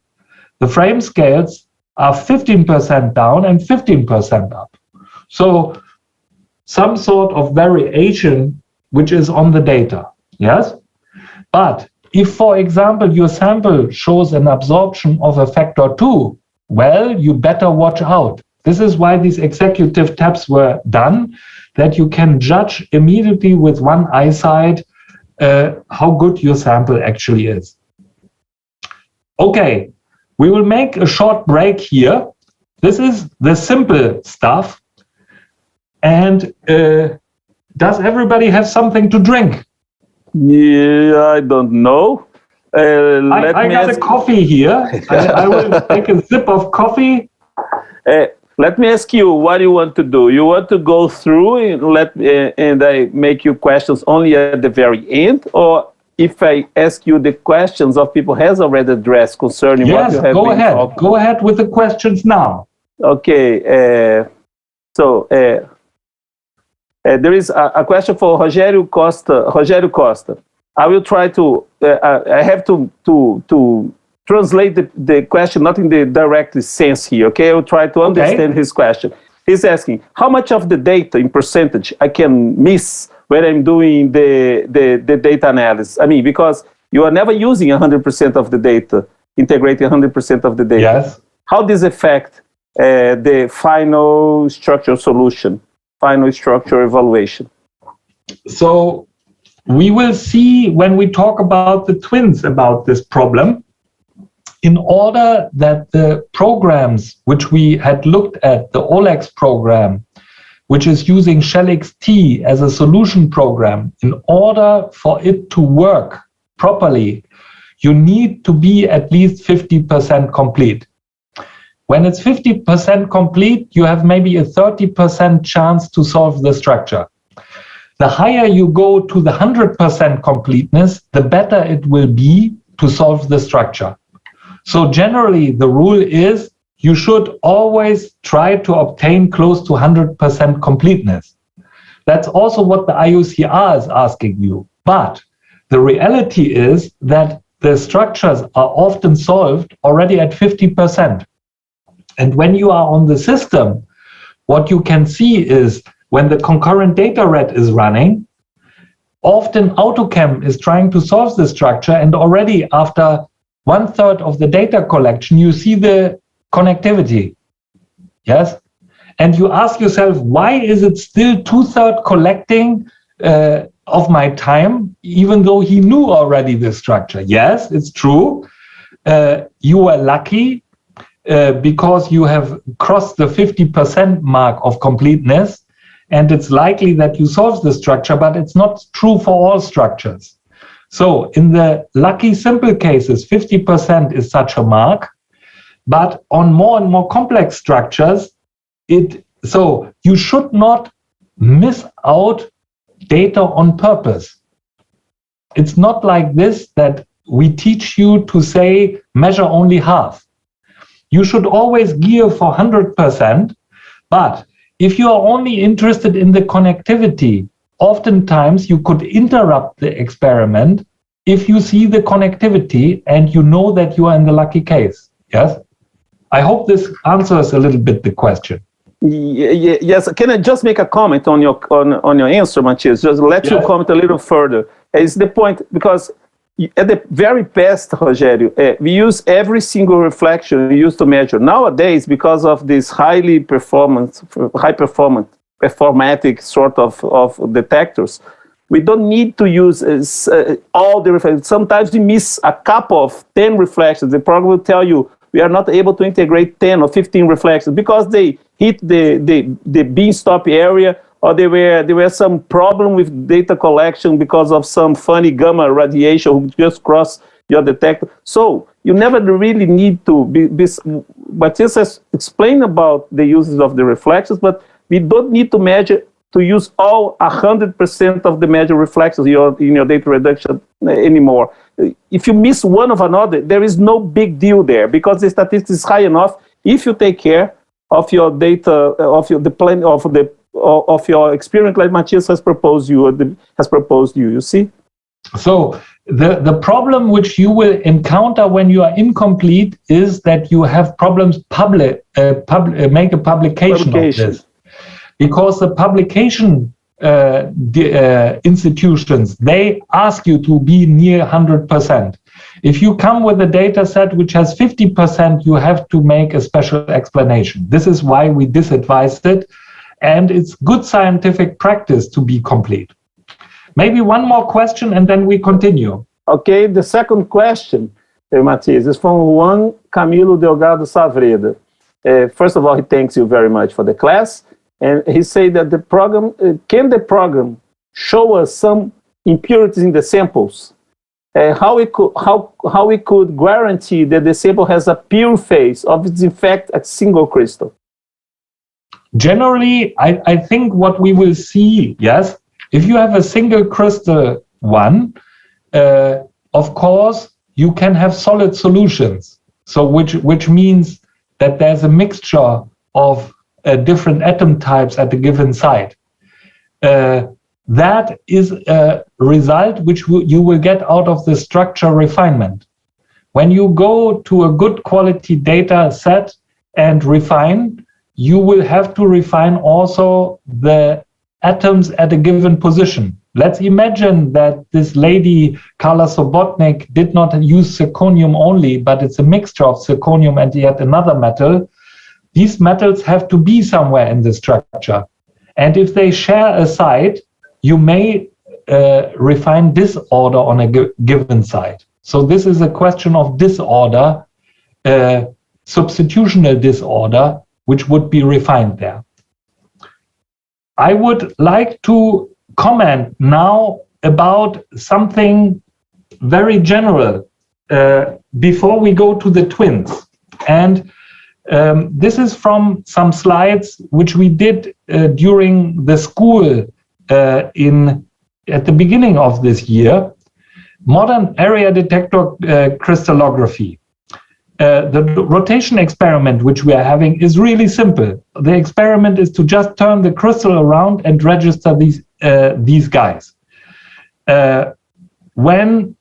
The frame scales are 15% down and 15% up. So some sort of variation which is on the data, yes? But if, for example, your sample shows an absorption of a factor 2, well, you better watch out. This is why these executive tabs were done, that you can judge immediately with one eyesight how good your sample actually is. Okay, we will make a short break here. This is the simple stuff. And does everybody have something to drink? Yeah, I don't know. I got a coffee here. I will take a sip of coffee. Let me ask you what you want to do. You want to go through and I make you questions only at the very end, or if I ask you the questions of people has already addressed concerning what you have been talking? Yes, go ahead with the questions now. Okay. There is a question for Rogério Costa. I will try to. I have to translate the question not in the direct sense here, okay? I will try to understand his question. He's asking, how much of the data in percentage I can miss when I'm doing the data analysis? I mean, because you are never using 100% of the data, integrating 100% of the data. Yes. How does it affect the final structure solution, final structure evaluation? So we will see when we talk about the twins about this problem. In order that the programs which we had looked at, the OLEX program, which is using ShellXT as a solution program, in order for it to work properly, you need to be at least 50% complete. When it's 50% complete, you have maybe a 30% chance to solve the structure. The higher you go to the 100% completeness, the better it will be to solve the structure. So generally, the rule is you should always try to obtain close to 100% completeness. That's also what the IUCR is asking you. But the reality is that the structures are often solved already at 50%. And when you are on the system, what you can see is when the concurrent data ret is running, often AutoChem is trying to solve the structure, and already after 1/3 of the data collection, you see the connectivity. Yes? And you ask yourself, why is it still 2/3 collecting of my time, even though he knew already the structure? Yes, it's true. You are lucky because you have crossed the 50% mark of completeness, and it's likely that you solve the structure, but it's not true for all structures. So in the lucky simple cases, 50% is such a mark, but on more and more complex structures, so you should not miss out data on purpose. It's not like this that we teach you to say measure only half. You should always gear for 100%, but if you are only interested in the connectivity, oftentimes you could interrupt the experiment if you see the connectivity and you know that you are in the lucky case. Yes? I hope this answers a little bit the question. Yes. Can I just make a comment on your answer, Matthias? Just let you comment a little further. It's the point, because at the very best, Rogério, we use every single reflection we used to measure. Nowadays, because of this performatic sort of detectors, we don't need to use all the reflections. Sometimes we miss a couple of 10 reflections. The program will tell you we are not able to integrate 10 or 15 reflections because they hit the beam stop area, or there were some problem with data collection because of some funny gamma radiation who just crossed your detector. So you never really need to Matthias has explained about the uses of the reflections, but we don't need to use all 100% of the measured reflections in your data reduction anymore. If you miss one of another, there is no big deal there because the statistics is high enough if you take care of your data, of your experiment, like Matthias has proposed you. You see. So the problem which you will encounter when you are incomplete is that you have problems make a publication of this, because the publication institutions, they ask you to be near 100%. If you come with a data set which has 50%, you have to make a special explanation. This is why we disadvised it, and it's good scientific practice to be complete. Maybe one more question and then we continue. Okay, the second question, Matthias, is from Juan Camilo Delgado Savreda. First of all, he thanks you very much for the class. And he said that can the program show us some impurities in the samples? How we could guarantee that the sample has a pure phase of its in fact a single crystal? Generally, I think what we will see, yes, if you have a single crystal one, of course, you can have solid solutions. So which means that there's a mixture of different atom types at a given site. That is a result which you will get out of the structure refinement. When you go to a good quality data set and refine, you will have to refine also the atoms at a given position. Let's imagine that this lady, Carla Sobotnik, did not use zirconium only, but it's a mixture of zirconium and yet another metal. These metals have to be somewhere in the structure. And if they share a site, you may refine disorder on a given site. So this is a question of disorder, substitutional disorder, which would be refined there. I would like to comment now about something very general before we go to the twins. And this is from some slides which we did during the school at the beginning of this year. Modern area detector crystallography. The rotation experiment which we are having is really simple. The experiment is to just turn the crystal around and register these guys. When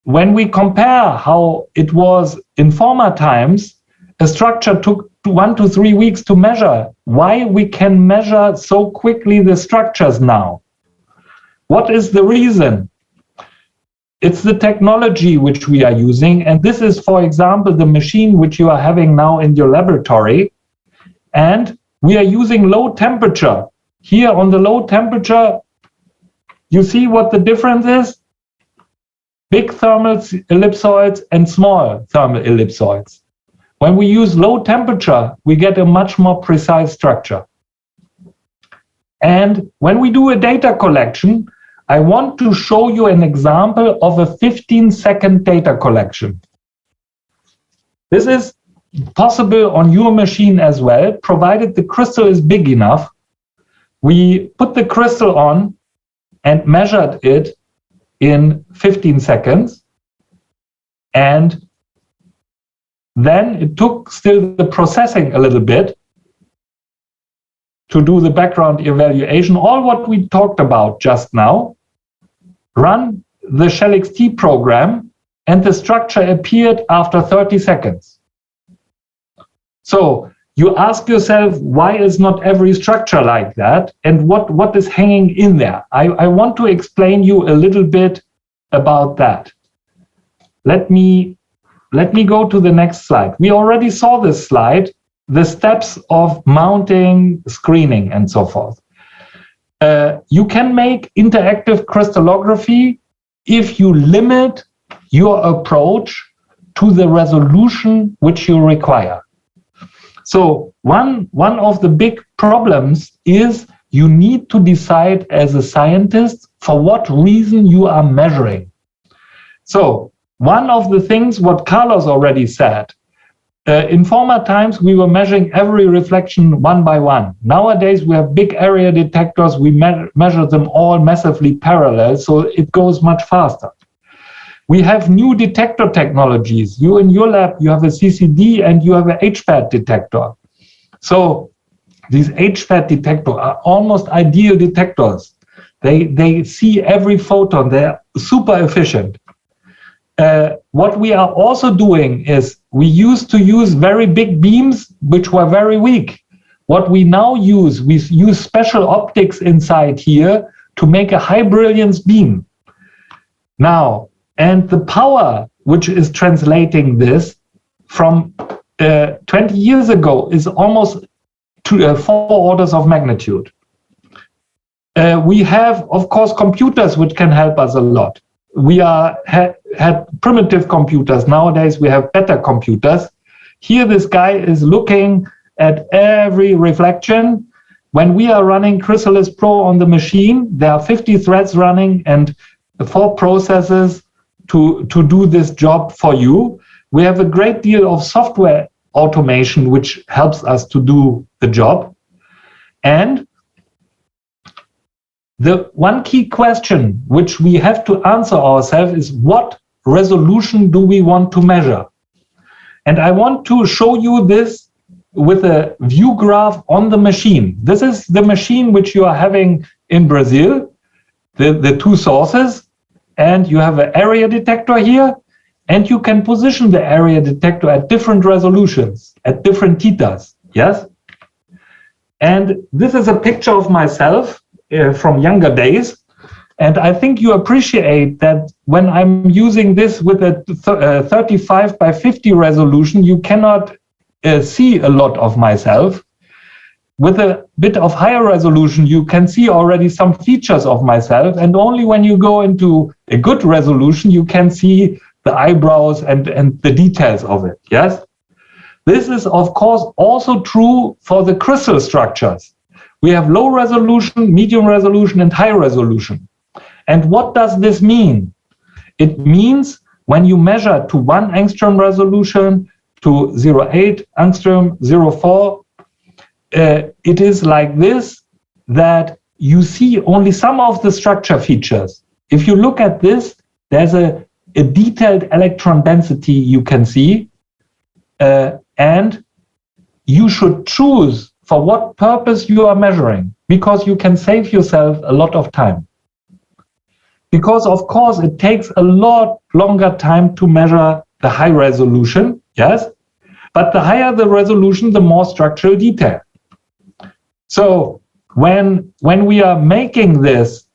we compare how it was in former times, a structure took 1 to 3 weeks to measure, why we can measure so quickly the structures now? What is the reason? It's the technology which we are using, and this is, for example, the machine which you are having now in your laboratory, and we are using low temperature. Here on the low temperature, you see what the difference is? Big thermal ellipsoids and small thermal ellipsoids. When we use low temperature, we get a much more precise structure. And when we do a data collection, I want to show you an example of a 15-second data collection. This is possible on your machine as well, provided the crystal is big enough. We put the crystal on and measured it in 15 seconds. And then it took still the processing a little bit to do the background evaluation, all what we talked about just now. Run the ShellXT program, and the structure appeared after 30 seconds. So you ask yourself, why is not every structure like that? And what is hanging in there? I want to explain you a little bit about that. Let me go to the next slide. We already saw this slide, the steps of mounting, screening, and so forth. You can make interactive crystallography if you limit your approach to the resolution which you require. So one of the big problems is you need to decide as a scientist for what reason you are measuring. So one of the things what Carlos already said, in former times, we were measuring every reflection one by one. Nowadays, we have big area detectors. We measure them all massively parallel, so it goes much faster. We have new detector technologies. You in your lab, you have a CCD and you have an HFAT detector. So these HFAT detectors are almost ideal detectors. They see every photon. They're super efficient. What we are also doing is we used to use very big beams, which were very weak. What we now use, we use special optics inside here to make a high brilliance beam. Now, and the power which is translating this from 20 years ago is almost 4 orders of magnitude. We have, of course, computers which can help us a lot. We had primitive computers. Nowadays, we have better computers. Here, this guy is looking at every reflection. When we are running CrysAlisPro on the machine, there are 50 threads running and 4 processes to do this job for you. We have a great deal of software automation, which helps us to do the job. And the one key question which we have to answer ourselves is, what resolution do we want to measure? And I want to show you this with a view graph on the machine. This is the machine which you are having in Brazil, the 2 sources, and you have an area detector here, and you can position the area detector at different resolutions, at different theta's, yes? And this is a picture of myself from younger days. And I think you appreciate that when I'm using this with a 35 by 50 resolution, you cannot see a lot of myself. With a bit of higher resolution, you can see already some features of myself. And only when you go into a good resolution, you can see the eyebrows and the details of it, yes? This is, of course, also true for the crystal structures. We have low resolution, medium resolution, and high resolution. And what does this mean? It means when you measure to 1 angstrom resolution, to 0.8 angstrom, 0.4, it is like this, that you see only some of the structure features. If you look at this, there's a detailed electron density you can see, and you should choose for what purpose you are measuring, because you can save yourself a lot of time. Because, of course, it takes a lot longer time to measure the high resolution, yes? But the higher the resolution, the more structural detail. So when we are making this,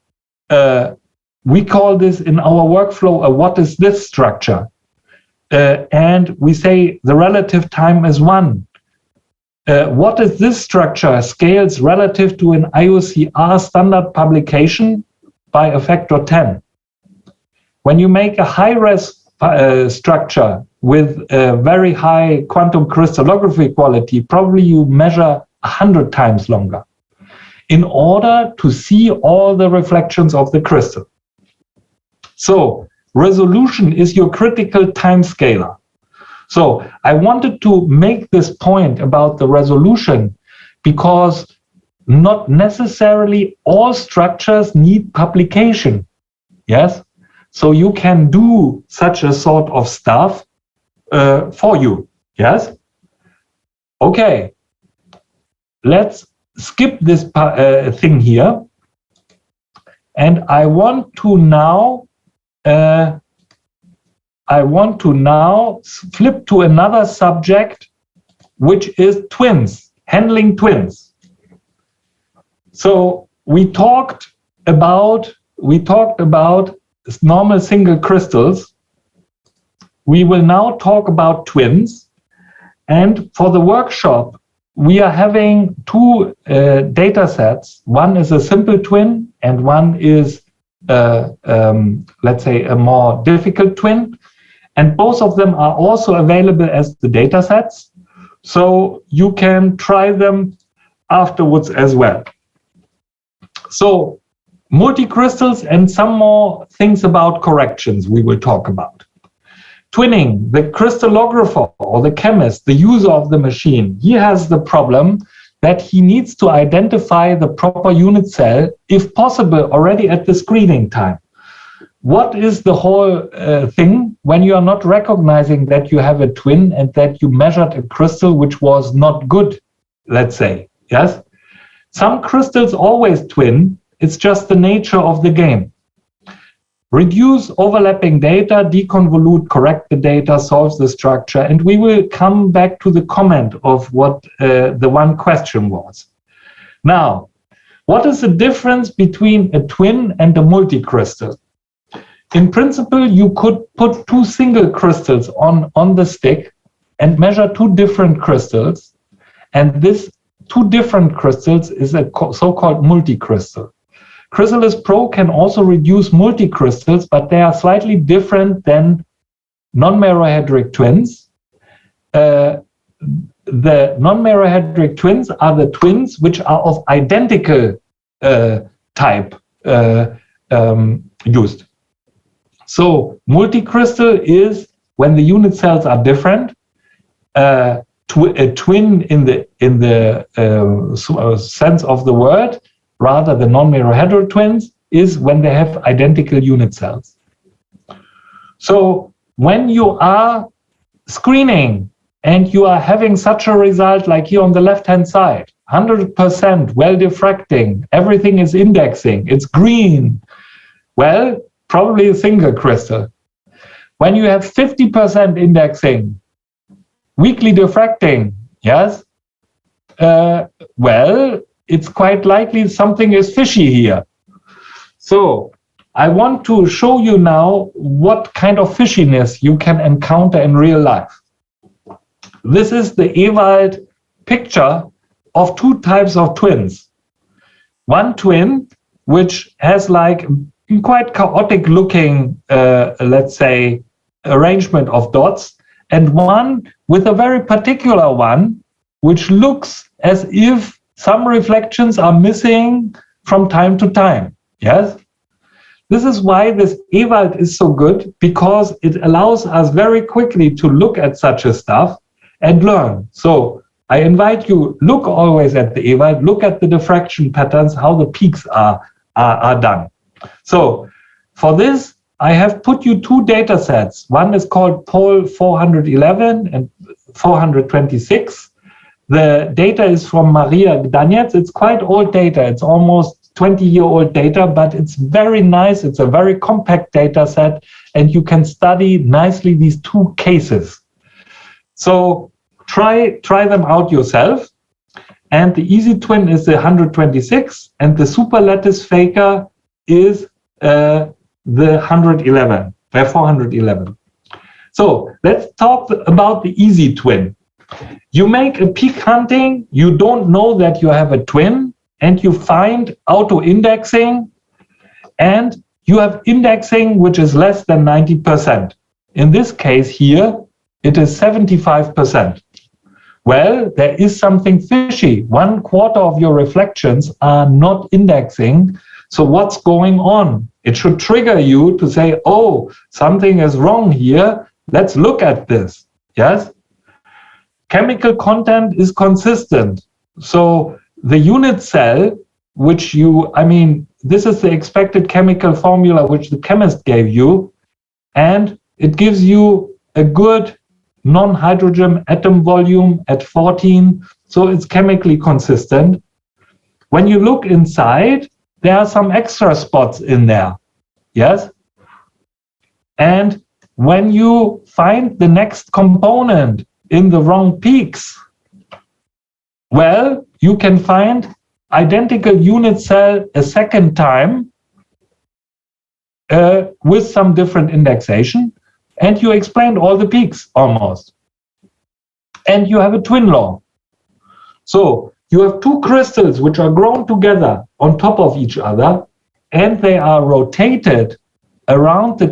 we call this in our workflow a what is this structure. And we say the relative time is 1. What is this structure scales relative to an IUCR standard publication by a factor 10. When you make a high-res structure with a very high quantum crystallography quality, probably you measure 100 times longer in order to see all the reflections of the crystal. So resolution is your critical time scaler. So I wanted to make this point about the resolution because not necessarily all structures need publication. Yes? So you can do such a sort of stuff for you. Yes? Okay. Let's skip this thing here. And I want to now flip to another subject, which is twins, handling twins. So we talked about normal single crystals. We will now talk about twins. And for the workshop, we are having 2 data sets. One is a simple twin, and one is, let's say, a more difficult twin. And both of them are also available as the data sets. So you can try them afterwards as well. So multicrystals and some more things about corrections we will talk about. Twinning, the crystallographer or the chemist, the user of the machine, he has the problem that he needs to identify the proper unit cell, if possible, already at the screening time. What is the whole thing when you are not recognizing that you have a twin and that you measured a crystal which was not good, let's say, yes? Some crystals always twin, it's just the nature of the game. Reduce overlapping data, deconvolute, correct the data, solve the structure, and we will come back to the comment of what the one question was. Now, what is the difference between a twin and a multicrystal? In principle, you could put 2 single crystals on the stick and measure 2 different crystals, and this 2 different crystals is a so-called multicrystal. CrysAlisPro can also reduce multicrystals, but they are slightly different than non-merohedric twins. The non-merohedric twins are the twins which are of identical type used. So multicrystal is when the unit cells are different. A twin in the sense of the word, rather the non-merohedral twins, is when they have identical unit cells. So when you are screening and you are having such a result like here on the left-hand side, 100% well diffracting, everything is indexing, it's green, well, probably a single crystal. When you have 50% indexing, weakly diffracting, yes, well, it's quite likely something is fishy here. So I want to show you now what kind of fishiness you can encounter in real life. This is the Ewald picture of 2 types of twins. One twin, which has like quite chaotic looking, let's say, arrangement of dots, and one with a very particular one, which looks as if some reflections are missing from time to time. Yes? This is why this Ewald is so good, because it allows us very quickly to look at such a stuff and learn. So I invite you, look always at the Ewald, look at the diffraction patterns, how the peaks are done. So for this, I have put you 2 data sets. One is called POL 411 and 426. The data is from Maria Gdanets. It's quite old data. It's almost 20-year-old data, but it's very nice. It's a very compact data set, and you can study nicely these 2 cases. So try them out yourself. And the easy twin is the 126, and the super lattice faker is the 111, 411. So let's talk about the easy twin. You make a peak hunting, you don't know that you have a twin, and you find auto-indexing, and you have indexing which is less than 90%. In this case here, it is 75%. Well, there is something fishy. 1/4 of your reflections are not indexing. So what's going on? It should trigger you to say, oh, something is wrong here. Let's look at this. Yes? Chemical content is consistent. So the unit cell, which this is the expected chemical formula which the chemist gave you, and it gives you a good non-hydrogen atom volume at 14, so it's chemically consistent. When you look inside, there are some extra spots in there, yes? And when you find the next component in the wrong peaks, well, you can find identical unit cell a second time with some different indexation, and you explained all the peaks almost. And you have a twin law. So you have two crystals which are grown together on top of each other, and they are rotated around the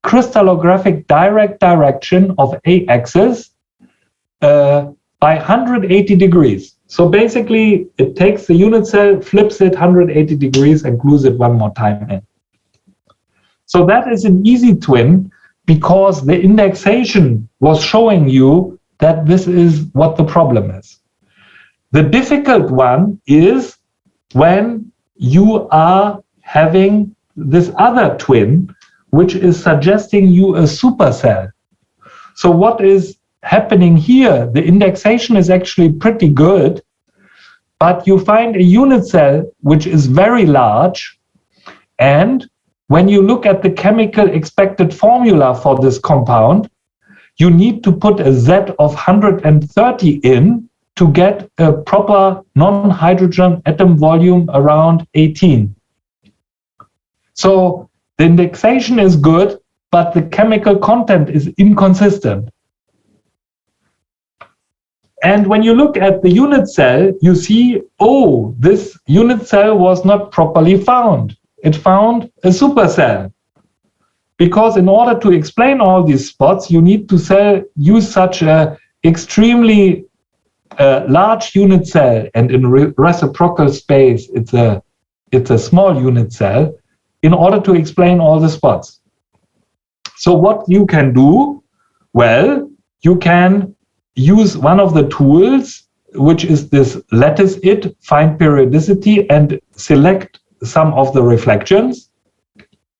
crystallographic direct direction of A axis by 180 degrees. So basically, it takes the unit cell, flips it 180 degrees, and glues it one more time in. So that is an easy twin because the indexation was showing you that this is what the problem is. The difficult one is when you are having this other twin, which is suggesting you a supercell. So what is happening here? The indexation is actually pretty good, but you find a unit cell which is very large, and when you look at the chemical expected formula for this compound, you need to put a Z of 130 in to get a proper non-hydrogen atom volume around 18. So the indexation is good, but the chemical content is inconsistent. And when you look at the unit cell, you see, oh, this unit cell was not properly found. It found a supercell. Because in order to explain all these spots, you need to use such a extremely large unit cell, and in reciprocal space, it's a small unit cell, in order to explain all the spots. So what you can do? Well, you can use one of the tools, which is this lattice it, find periodicity, and select some of the reflections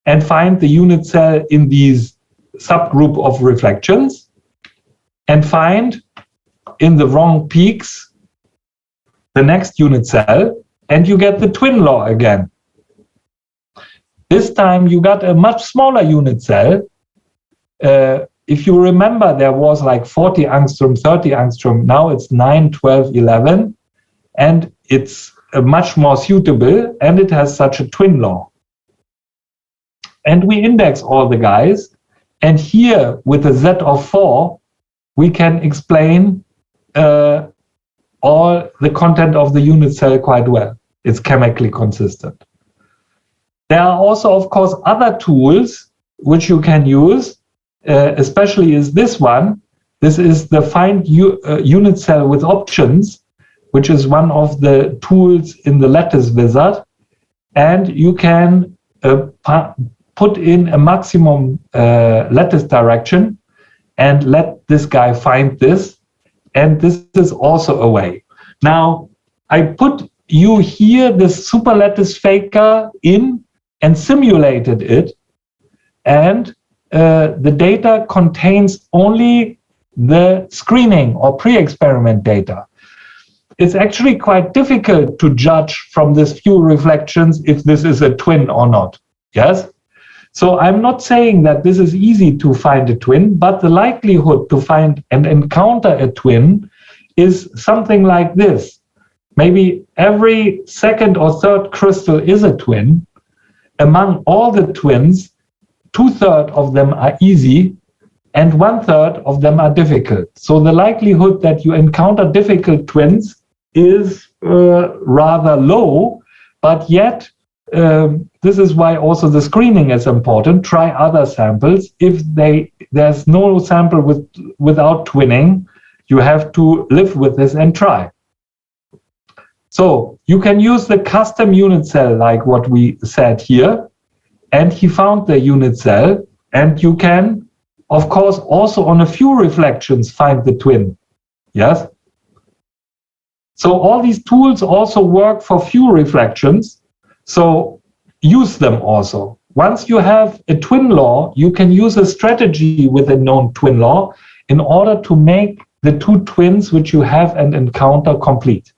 and find the unit cell in these subgroup of reflections and find in the wrong peaks the next unit cell, and you get the twin law again. This time you got a much smaller unit cell. If you remember, there was like 40 angstrom, 30 angstrom. Now it's 9, 12, 11, and it's much more suitable, and it has such a twin law. And we index all the guys, and here with a Z of 4, we can explain all the content of the unit cell quite well. It's chemically consistent. There are also, of course, other tools which you can use, especially is this one. This is the find unit cell with options, which is one of the tools in the lattice wizard. And you can put in a maximum lattice direction and let this guy find this. And this is also a way. Now, I put you here, this super lattice faker in and simulated it. And the data contains only the screening or pre-experiment data. It's actually quite difficult to judge from this few reflections if this is a twin or not. Yes? So I'm not saying that this is easy to find a twin, but the likelihood to find and encounter a twin is something like this. Maybe every second or third crystal is a twin. Among all the twins, 2/3 of them are easy and 1/3 of them are difficult. So the likelihood that you encounter difficult twins is rather low, but yet this is why also the screening is important. Try other samples. If there's no sample without twinning, you have to live with this and try. So you can use the custom unit cell like what we said here, and he found the unit cell, and you can, of course, also on a few reflections find the twin. Yes? So all these tools also work for few reflections, so use them also. Once you have a twin law, you can use a strategy with a known twin law in order to make the two twins which you have and encounter complete.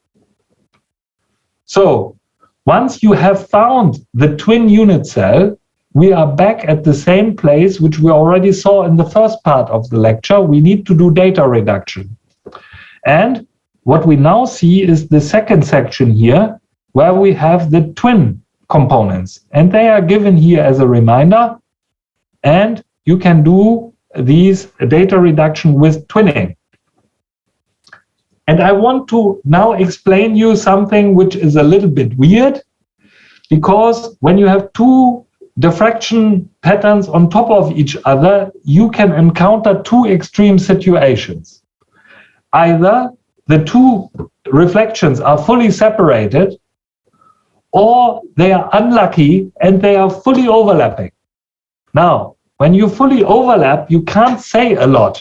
So once you have found the twin unit cell, we are back at the same place which we already saw in the first part of the lecture. We need to do data reduction. And what we now see is the second section here, where we have the twin components. And they are given here as a reminder. And you can do these data reduction with twinning. And I want to now explain you something which is a little bit weird, because when you have two diffraction patterns on top of each other, you can encounter two extreme situations. Either the two reflections are fully separated, or they are unlucky and they are fully overlapping. Now, when you fully overlap, you can't say a lot,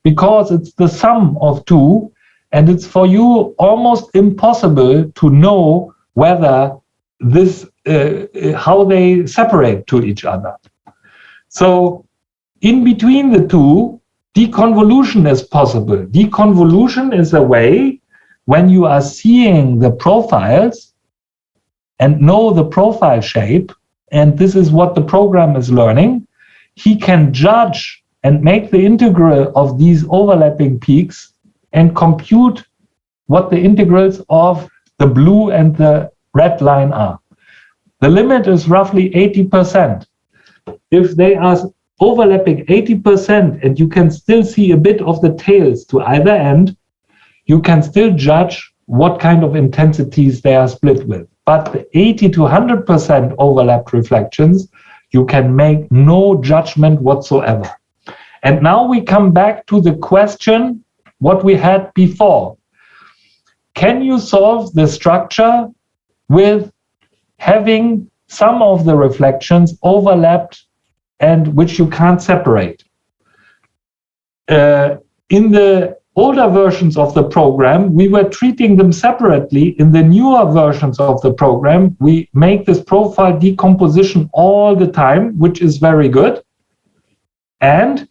because it's the sum of two, and it's for you almost impossible to know whether this, how they separate to each other. So in between the two, deconvolution is possible. Deconvolution is a way when you are seeing the profiles and know the profile shape, and this is what the program is learning, he can judge and make the integral of these overlapping peaks and compute what the integrals of the blue and the red line are. The limit is roughly 80%. If they are overlapping 80% and you can still see a bit of the tails to either end, you can still judge what kind of intensities they are split with. But the 80 to 100% overlapped reflections, you can make no judgment whatsoever. And now we come back to the question what we had before. Can you solve the structure with having some of the reflections overlapped and which you can't separate? In the older versions of the program, we were treating them separately. In the newer versions of the program, we make this profile decomposition all the time, which is very good. And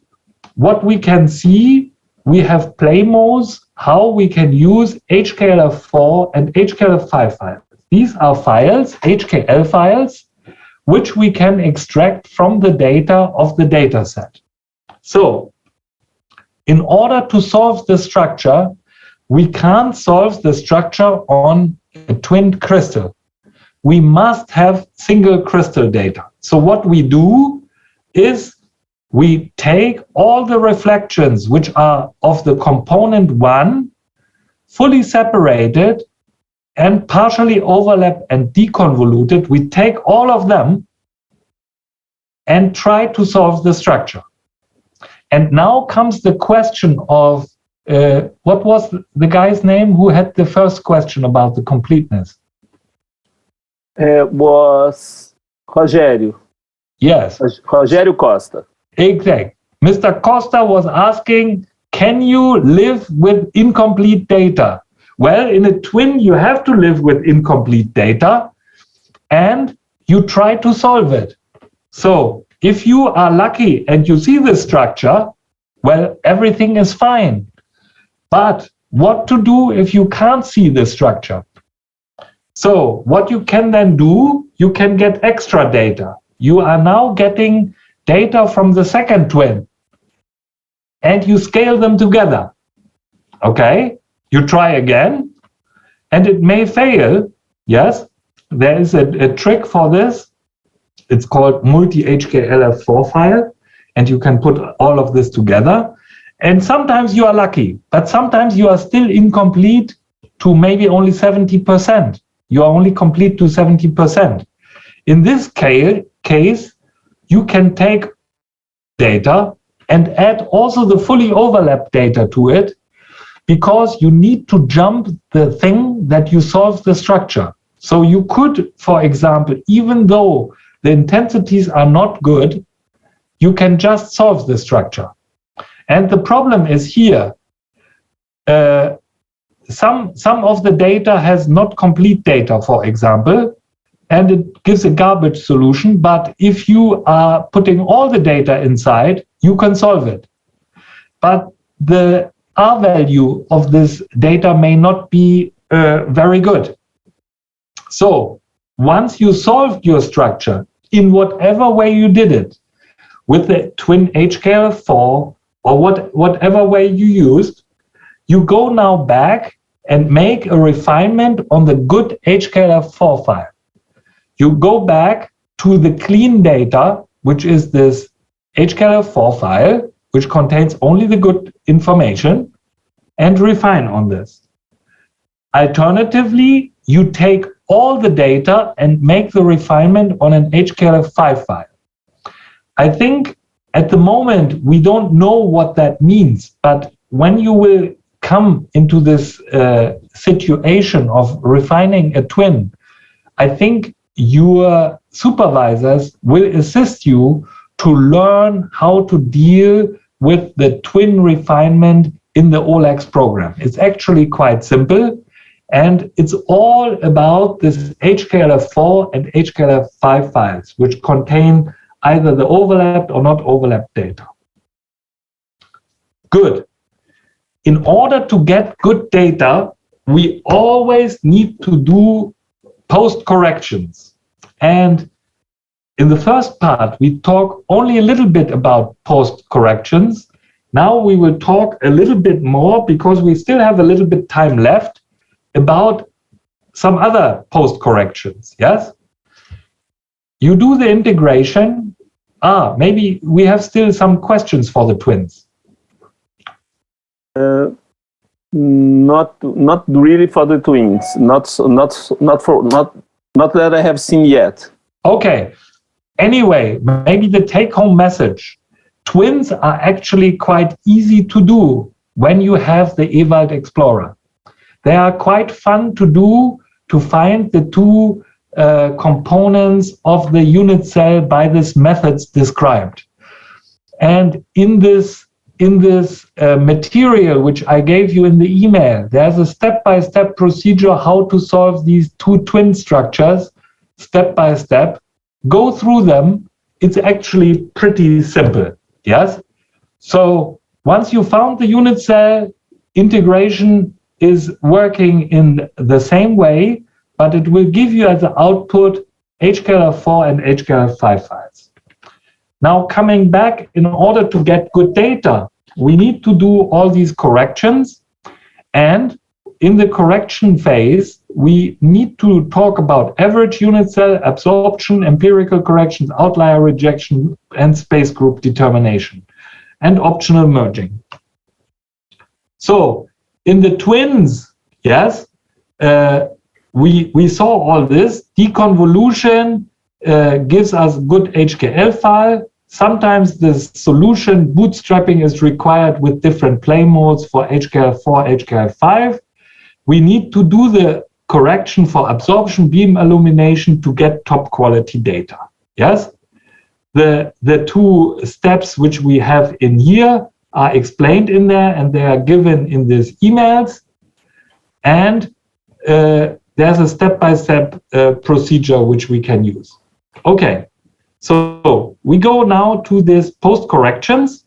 what we can see, we have playmos, how we can use HKLF4 and HKLF5 files. These are files, HKL files, which we can extract from the data of the data set. So, in order to solve the structure, we can't solve the structure on a twinned crystal. We must have single crystal data. So what we do is we take all the reflections which are of the component 1, fully separated and partially overlapped and deconvoluted. We take all of them and try to solve the structure. And now comes the question of, what was the guy's name who had the first question about the completeness? It was Rogério. Yes. Rogério Costa. Exactly. Mr. Costa was asking, can you live with incomplete data? Well, in a twin, you have to live with incomplete data, and you try to solve it. So if you are lucky and you see the structure, well, everything is fine. But what to do if you can't see the structure? So what you can then do, you can get extra data. you are now getting data from the second twin, and you scale them together. Okay, you try again, and it may fail. Yes, there is a trick for this. It's called multi-HKLF4 file, and you can put all of this together. And sometimes you are lucky, but sometimes you are still incomplete to maybe only 70%. You are only complete to 70%. In this case, you can take data and add also the fully overlapped data to it, because you need to jump the thing that you solve the structure. So you could, for example, even though the intensities are not good, you can just solve the structure. And the problem is here, some of the data has not complete data, for example, and it gives a garbage solution. But if you are putting all the data inside, you can solve it. But the R value of this data may not be very good. So once you solved your structure, in whatever way you did it, with the twin HKLF4 or whatever way you used, you go now back and make a refinement on the good HKLF4 file. You go back to the clean data, which is this HKLF4 file, which contains only the good information, and refine on this. Alternatively, you take all the data and make the refinement on an HKLF5 file. I think at the moment we don't know what that means, but when you will come into this situation of refining a twin, I think your supervisors will assist you to learn how to deal with the twin refinement in the OLAX program. It's actually quite simple, and it's all about this HKLF4 and HKLF5 files, which contain either the overlapped or not overlapped data. Good. In order to get good data, we always need to do post corrections. And in the first part, we talk only a little bit about post corrections. Now we will talk a little bit more, because we still have a little bit time left, about some other post corrections. Yes? You do the integration. Maybe we have still some questions for the twins. Not really for the twins. Not that I have seen yet. Okay. Anyway, maybe the take-home message. Twins are actually quite easy to do when you have the Ewald Explorer. They are quite fun to do, to find the two components of the unit cell by these methods described. And in this material which I gave you in the email, there's a step-by-step procedure how to solve these two twin structures step by step. Go through them. It's actually pretty simple. Yes? So once you found the unit cell, integration is working in the same way, but it will give you as an output HKLF4 and HKLF5 files. Now coming back, in order to get good data, we need to do all these corrections. And in the correction phase, we need to talk about average unit cell, absorption, empirical corrections, outlier rejection, and space group determination, and optional merging. So in the twins, yes, we saw all this. Deconvolution gives us good HKL file. Sometimes the solution bootstrapping is required with different play modes for HKL4, HKL5. We need to do the correction for absorption, beam illumination to get top quality data. Yes? The two steps which we have in here are explained in there, and they are given in these emails. And there's a step-by-step procedure which we can use. Okay, so we go now to this post-corrections.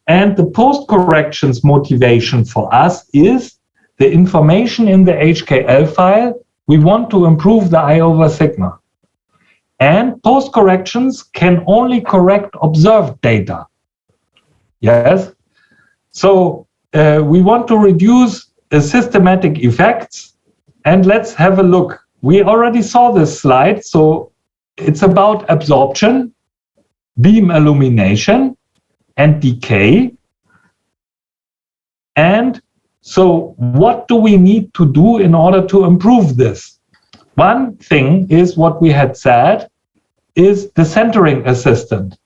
And the post-corrections motivation for us is the information in the HKL file. We want to improve the I over sigma. And post corrections can only correct observed data. Yes. So we want to reduce the systematic effects, and let's have a look. We already saw this slide, so it's about absorption, beam illumination, and decay. And so what do we need to do in order to improve this? One thing is what we had said is the centering assistant.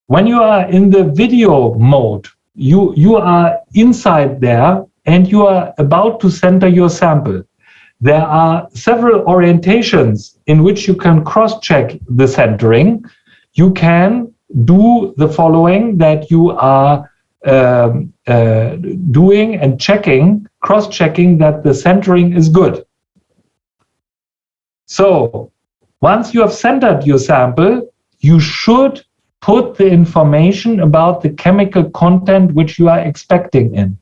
When you are in the video mode, you are inside there and you are about to center your sample. There are several orientations in which you can cross-check the centering. You can do the following, that you are doing and checking, cross-checking that the centering is good. So once you have centered your sample, you should put the information about the chemical content which you are expecting in.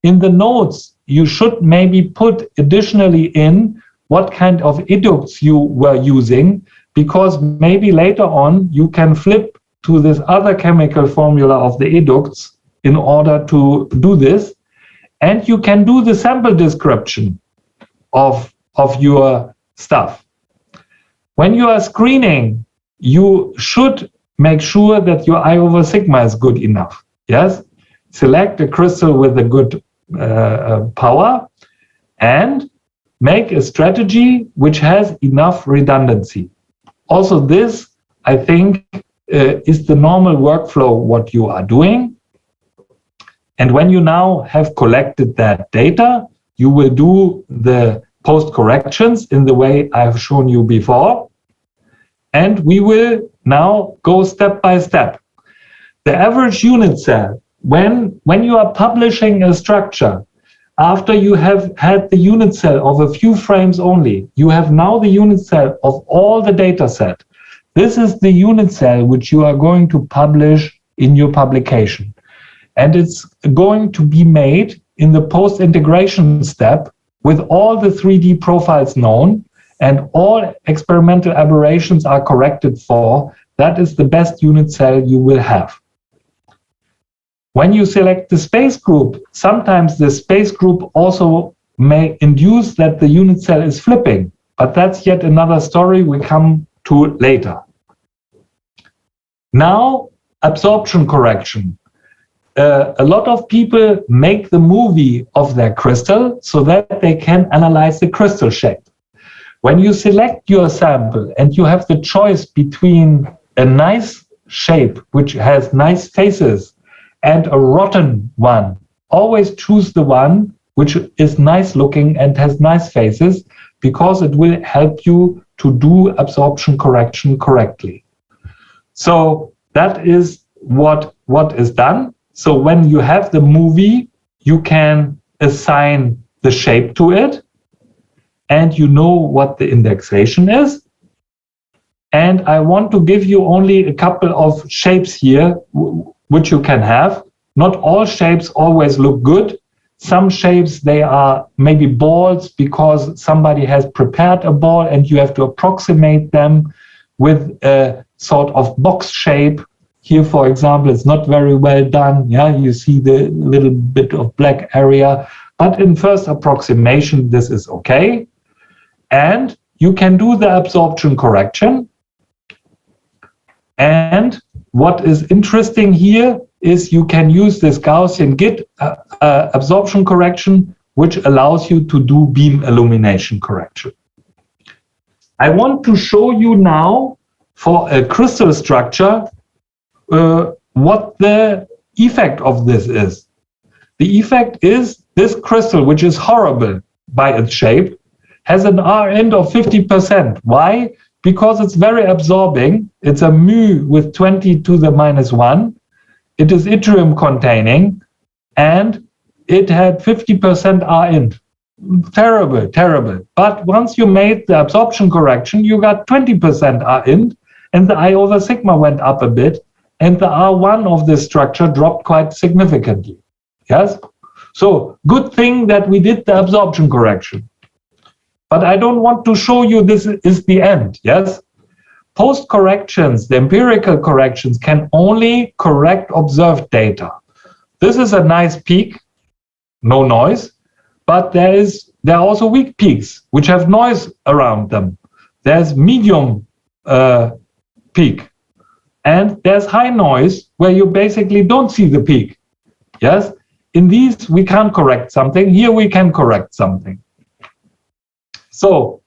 In the notes, you should maybe put additionally in what kind of educts you were using, because maybe later on you can flip to this other chemical formula of the educts in order to do this. And you can do the sample description of your stuff. When you are screening, you should make sure that your I over sigma is good enough. Yes, select a crystal with a good power and make a strategy which has enough redundancy. Also, this, I think, is the normal workflow what you are doing. And when you now have collected that data, you will do the post corrections in the way I've shown you before. And we will now go step by step. The average unit cell, when you are publishing a structure, after you have had the unit cell of a few frames only, you have now the unit cell of all the data set. This is the unit cell which you are going to publish in your publication. And it's going to be made in the post-integration step with all the 3D profiles known, and all experimental aberrations are corrected for. That is the best unit cell you will have. When you select the space group, sometimes the space group also may induce that the unit cell is flipping, but that's yet another story we come to later. Now, absorption correction. A lot of people make the movie of their crystal so that they can analyze the crystal shape. When you select your sample and you have the choice between a nice shape which has nice faces and a rotten one, always choose the one which is nice looking and has nice faces, because it will help you to do absorption correction correctly. So that is what is done. So when you have the movie, you can assign the shape to it, and you know what the indexation is. And I want to give you only a couple of shapes here, which you can have. Not all shapes always look good. Some shapes, they are maybe balls because somebody has prepared a ball and you have to approximate them with a sort of box shape. Here, for example, it's not very well done. Yeah, you see the little bit of black area, but in first approximation, this is okay. And you can do the absorption correction. And what is interesting here is you can use this Gaussian GIT absorption correction, which allows you to do beam illumination correction. I want to show you now for a crystal structure what the effect of this is. The effect is this crystal, which is horrible by its shape, has an R end of 50%. Why? Because it's very absorbing. It's a mu with 20 to the minus 1. It is yttrium containing, and it had 50% R end. Terrible, terrible. But once you made the absorption correction, you got 20% R end, and the I over sigma went up a bit, and the R1 of this structure dropped quite significantly. Yes? So good thing that we did the absorption correction. But I don't want to show you this is the end. Yes? post corrections, the empirical corrections, can only correct observed data. This is a nice peak, no noise, but there are also weak peaks which have noise around them. There's medium peak, and there's high noise where you basically don't see the peak. Yes, in these we can't correct something. Here we can correct something. So,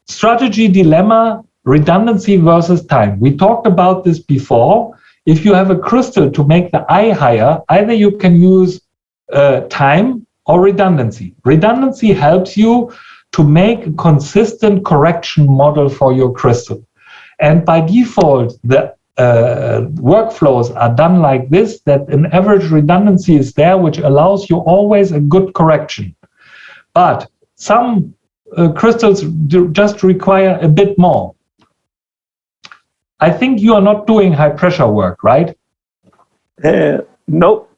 strategy dilemma, redundancy versus time. We talked about this before. If you have a crystal to make the eye higher, either you can use time or redundancy. Redundancy helps you to make a consistent correction model for your crystal. And by default, the workflows are done like this, that an average redundancy is there, which allows you always a good correction. But some crystals just require a bit more. I think you are not doing high pressure work, right? No.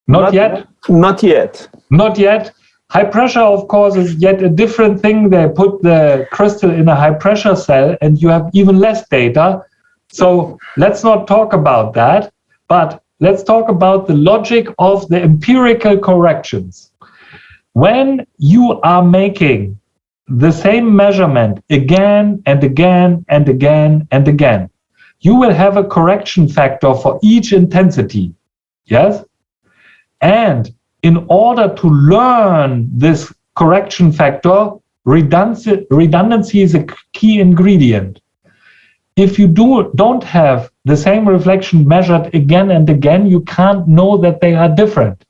Not yet? Not yet. Not yet. High pressure, of course, is yet a different thing. They put the crystal in a high pressure cell and you have even less data. So let's not talk about that, but let's talk about the logic of the empirical corrections. When you are making the same measurement again and again and again and again, you will have a correction factor for each intensity. Yes? And in order to learn this correction factor, redundancy is a key ingredient. If you don't have the same reflection measured again and again, you can't know that they are different.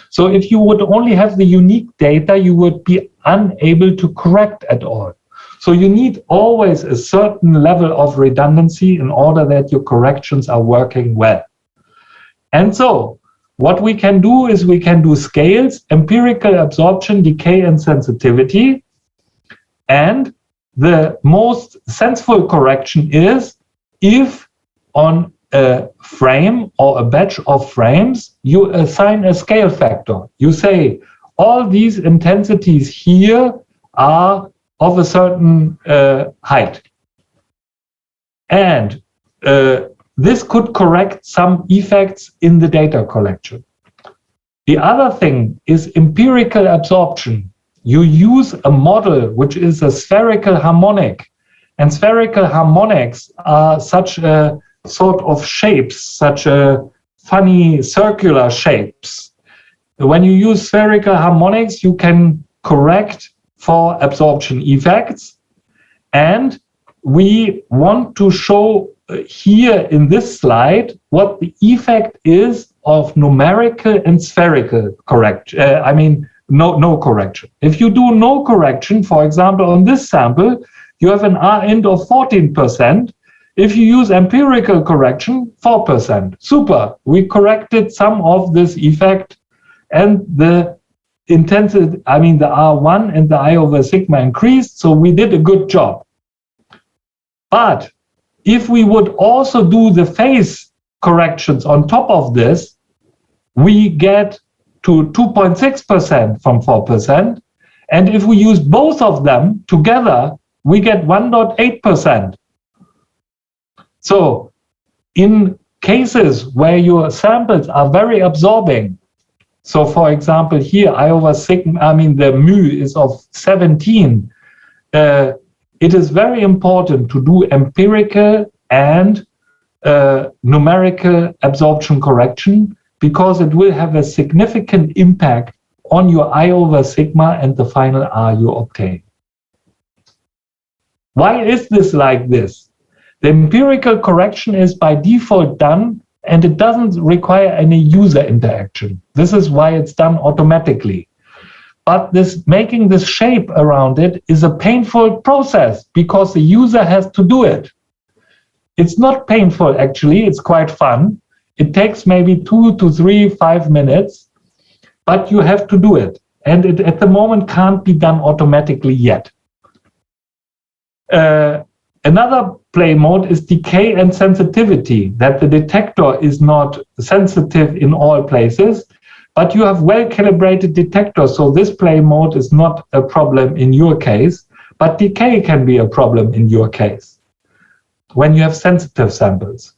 So if you would only have the unique data, you would be unable to correct at all. So you need always a certain level of redundancy in order that your corrections are working well. And so what we can do is we can do scales, empirical absorption, decay, and sensitivity. And the most sensible correction is if on a frame or a batch of frames, you assign a scale factor. You say all these intensities here are of a certain height. And this could correct some effects in the data collection. The other thing is empirical absorption. You use a model which is a spherical harmonic, and spherical harmonics are such a sort of shapes, such a funny circular shapes. When you use spherical harmonics, you can correct for absorption effects, and we want to show here in this slide what the effect is of numerical and spherical correction. No correction. If you do no correction, for example, on this sample, you have an R-int of 14%. If you use empirical correction, 4%. Super. We corrected some of this effect, and the intensity, the R1 and the I over sigma increased, so we did a good job. But if we would also do the phase corrections on top of this, we get to 2.6% from 4%. And if we use both of them together, we get 1.8%. So in cases where your samples are very absorbing, so for example, here I over sigma, the mu is of 17, it is very important to do empirical and numerical absorption correction, because it will have a significant impact on your I over sigma and the final R you obtain. Why is this like this? The empirical correction is by default done, and it doesn't require any user interaction. This is why it's done automatically. But making this shape around it is a painful process, because the user has to do it. It's not painful, actually. It's quite fun. It takes maybe 2 to 3, 5 minutes, but you have to do it. And it at the moment can't be done automatically yet. Another play mode is decay and sensitivity, that the detector is not sensitive in all places, but you have well-calibrated detectors, so this play mode is not a problem in your case, but decay can be a problem in your case. when you have sensitive samples.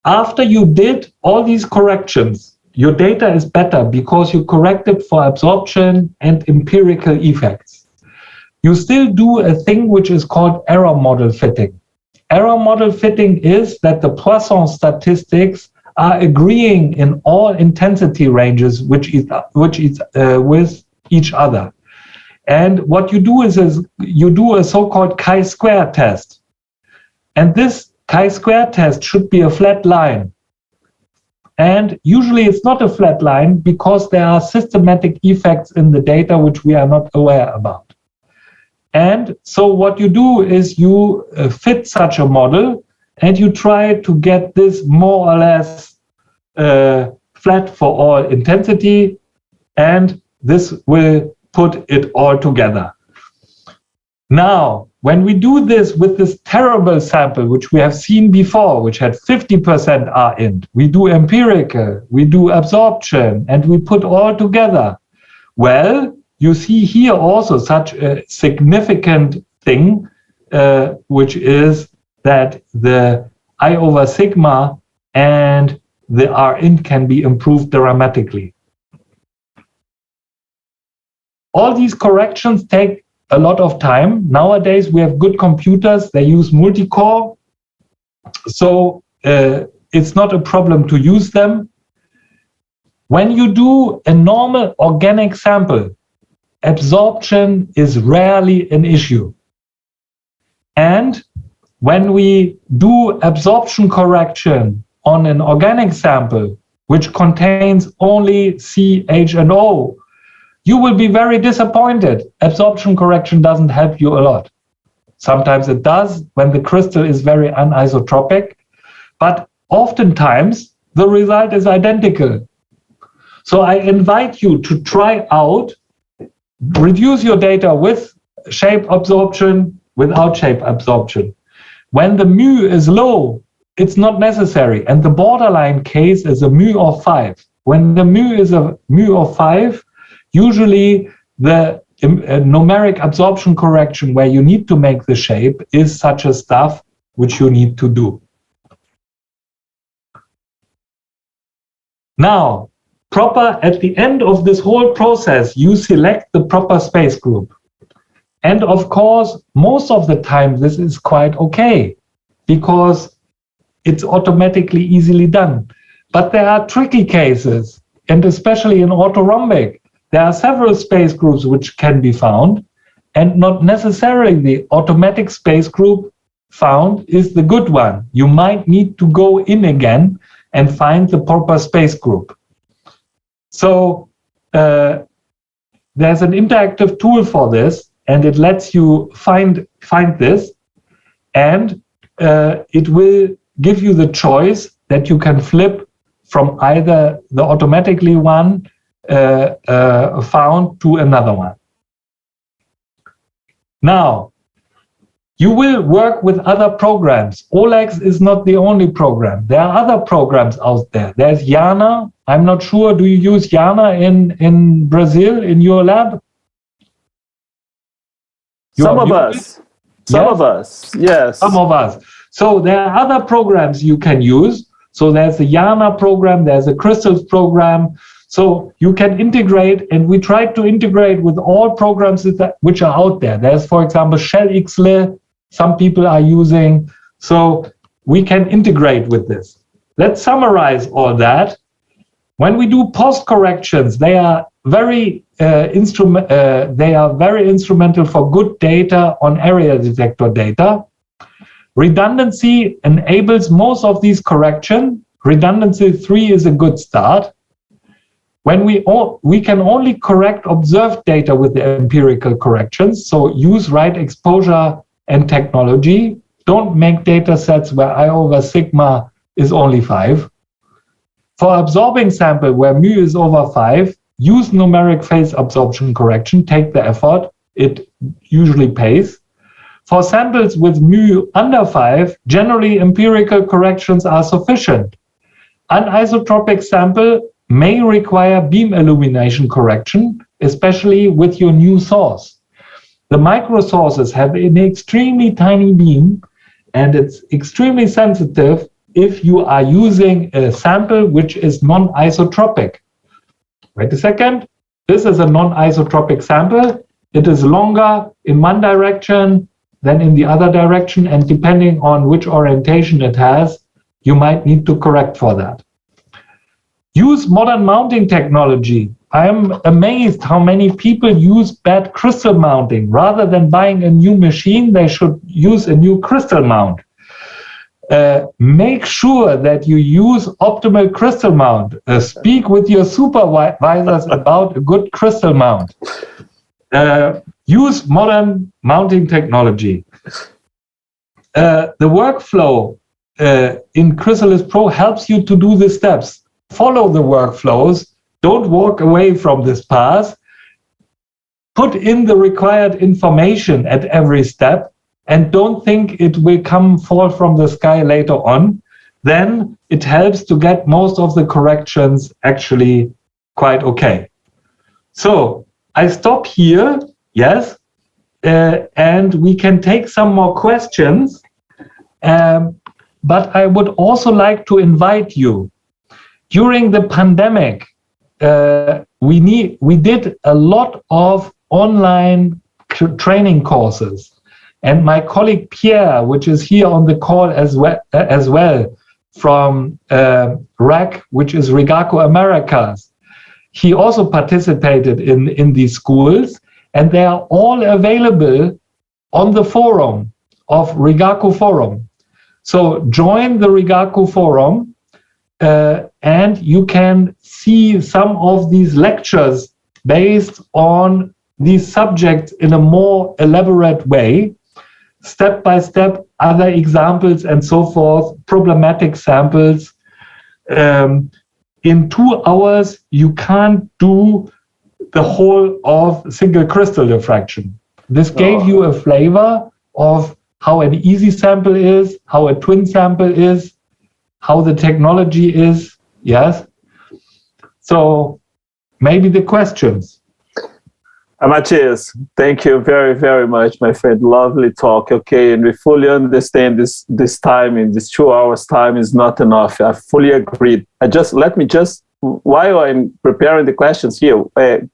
After you did all these corrections, your data is better because you corrected for absorption and empirical effects. You still do a thing which is called error model fitting. Error model fitting is that the Poisson statistics are agreeing in all intensity ranges with each other. And what you do is you do a so-called chi-square test. And this chi-square test should be a flat line. And usually it's not a flat line because there are systematic effects in the data which we are not aware about. And so what you do is you fit such a model and you try to get this more or less flat for all intensity, and this will put it all together. Now, when we do this with this terrible sample, which we have seen before, which had 50% R-int, we do empirical, we do absorption, and we put all together. Well, you see here also such a significant thing, which is that the I over sigma and the R-int can be improved dramatically. All these corrections take a lot of time. Nowadays, we have good computers. They use multi-core. So it's not a problem to use them. When you do a normal organic sample, absorption is rarely an issue. And when we do absorption correction on an organic sample, which contains only C, H, and O, you will be very disappointed. Absorption correction doesn't help you a lot. Sometimes it does when the crystal is very anisotropic, but oftentimes the result is identical. So I invite you to try out, reduce your data with shape absorption, without shape absorption. When the mu is low, it's not necessary. And the borderline case is a mu of 5. When the mu is a mu of 5, usually the numeric absorption correction where you need to make the shape is such a stuff which you need to do. Now, at the end of this whole process, you select the proper space group. And of course, most of the time, this is quite okay because it's automatically easily done. But there are tricky cases, and especially in orthorhombic, there are several space groups which can be found, and not necessarily the automatic space group found is the good one. You might need to go in again and find the proper space group. So there's an interactive tool for this, and it lets you find this, and it will give you the choice that you can flip from either the automatically one found to another one. Now, you will work with other programs. OLEX is not the only program. There are other programs out there. There's Yana. I'm not sure, do you use Yana in Brazil in your lab? Some of us, yes. Some of us. So there are other programs you can use. So there's the Yana program, there's a cystals program. So you can integrate, and we try to integrate with all programs which are out there. There's, for example, ShellXL, some people are using. So we can integrate with this. Let's summarize all that. When we do post corrections, they are very instrumental for good data on area detector data. Redundancy enables most of these corrections. Redundancy 3 is a good start. When we can only correct observed data with the empirical corrections, so use right exposure and technology. Don't make data sets where I over sigma is only 5. For absorbing sample where mu is over 5, use numeric phase absorption correction, take the effort, it usually pays. For samples with mu under 5, generally empirical corrections are sufficient. Anisotropic sample may require beam illumination correction, especially with your new source. The micro sources have an extremely tiny beam, and it's extremely sensitive if you are using a sample which is non-isotropic. Wait a second. This is a non-isotropic sample. It is longer in one direction than in the other direction, and depending on which orientation it has, you might need to correct for that. Use modern mounting technology. I am amazed how many people use bad crystal mounting. Rather than buying a new machine, they should use a new crystal mount. Make sure that you use optimal crystal mount. Speak with your supervisors about a good crystal mount. Use modern mounting technology. The workflow in CrysAlisPro helps you to do the steps. Follow the workflows. Don't walk away from this path. Put in the required information at every step, and don't think it will fall from the sky later on. Then it helps to get most of the corrections actually quite okay. So I stop here, yes, and we can take some more questions. But I would also like to invite you. During the pandemic, we did a lot of online training courses. And my colleague Pierre, which is here on the call as well from RAC, which is Rigaku Americas, he also participated in these schools, and they are all available on the forum of Rigaku Forum. So join the Rigaku Forum, and you can see some of these lectures based on these subjects in a more elaborate way. Step by step, other examples and so forth, problematic samples. In 2 hours, you can't do the whole of single crystal diffraction. This gave you a flavor of how an easy sample is, how a twin sample is, how the technology is, yes? So maybe the questions. Matthias, thank you very, very much, my friend. Lovely talk. Okay, and we fully understand this time, in this 2 hours time is not enough. I fully agree. Let me while I'm preparing the questions here,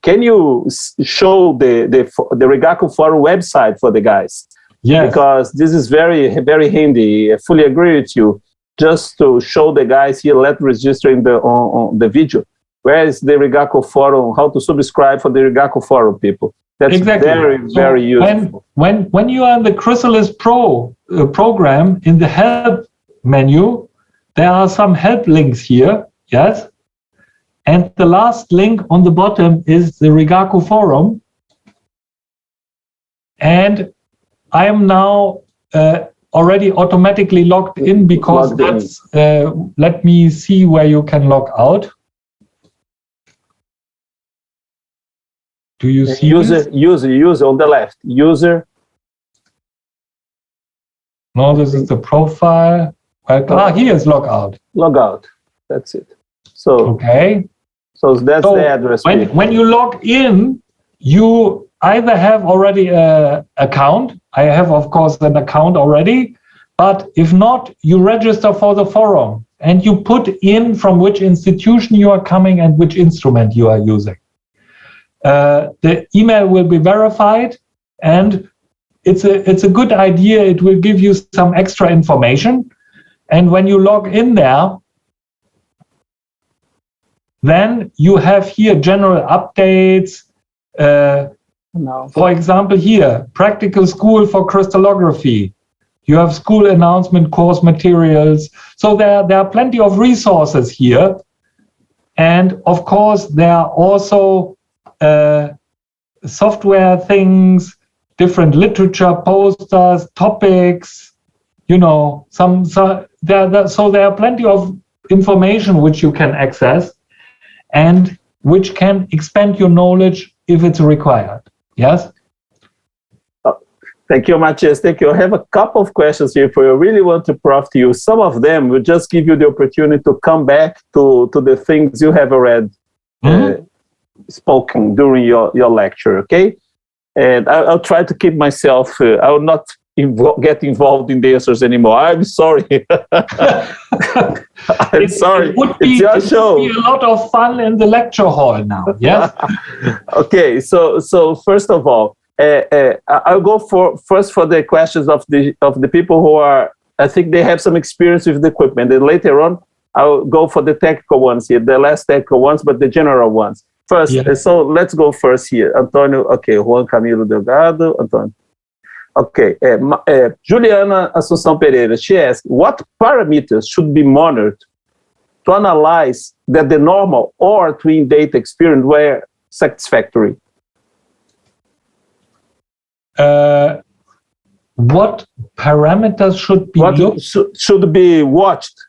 can you show the Rigaku Forum website for the guys? Yes. Because this is very, very handy. I fully agree with you. Just to show the guys here, let's register on the video. Where is the Rigaku Forum? How to subscribe for the Rigaku Forum, people? That's exactly. Very, very useful. When you are in the CrysAlisPro program, in the help menu, there are some help links here, yes? And the last link on the bottom is the Rigaku Forum. And I am now already automatically logged in because that's, let me see where you can log out. Do you see user on the left? User. No, this is the profile. Here is log out. Log out. That's it. So okay. So that's the address. When you log in, you either have already an account. I have, of course, an account already. But if not, you register for the forum and you put in from which institution you are coming and which instrument you are using. The email will be verified, and it's a good idea. It will give you some extra information. And when you log in there, then you have here general updates. For example, here, practical school for crystallography. You have school announcement, course materials. So there are plenty of resources here. And of course, there are also software things, different literature, posters, topics, you know, so there are plenty of information which you can access and which can expand your knowledge if it's required. Yes? Thank you, Matthias. Thank you. I have a couple of questions here for you. I really want to prompt you. Some of them will just give you the opportunity to come back to the things you have already spoken during your lecture, okay? And I'll try to keep myself, I will not get involved in the answers anymore. I'm sorry. I'm sorry. It's your show. It would be a lot of fun in the lecture hall now. Yes. Okay. So first of all, I'll go first for the questions of the people who are. I think they have some experience with the equipment. And later on, I'll go for the technical ones here, the less technical ones, but the general ones. First, so let's go first here. Antonio, okay, Juan Camilo Delgado, Antonio. Okay, Juliana Assunção Pereira, she asked, what parameters should be monitored to analyze that the normal or twin data experience were satisfactory? What parameters should be should be watched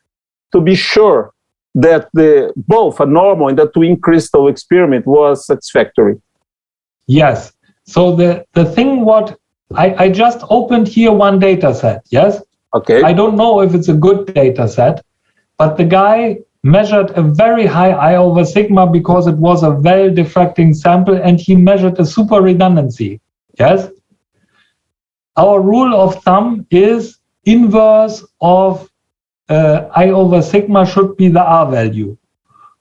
to be sure that both a normal and the twin crystal experiment was satisfactory? Yes. So the thing what I just opened here one data set, yes? Okay. I don't know if it's a good data set, but the guy measured a very high I over sigma because it was a well-diffracting sample and he measured a super redundancy, yes? Our rule of thumb is inverse of I over sigma should be the R value.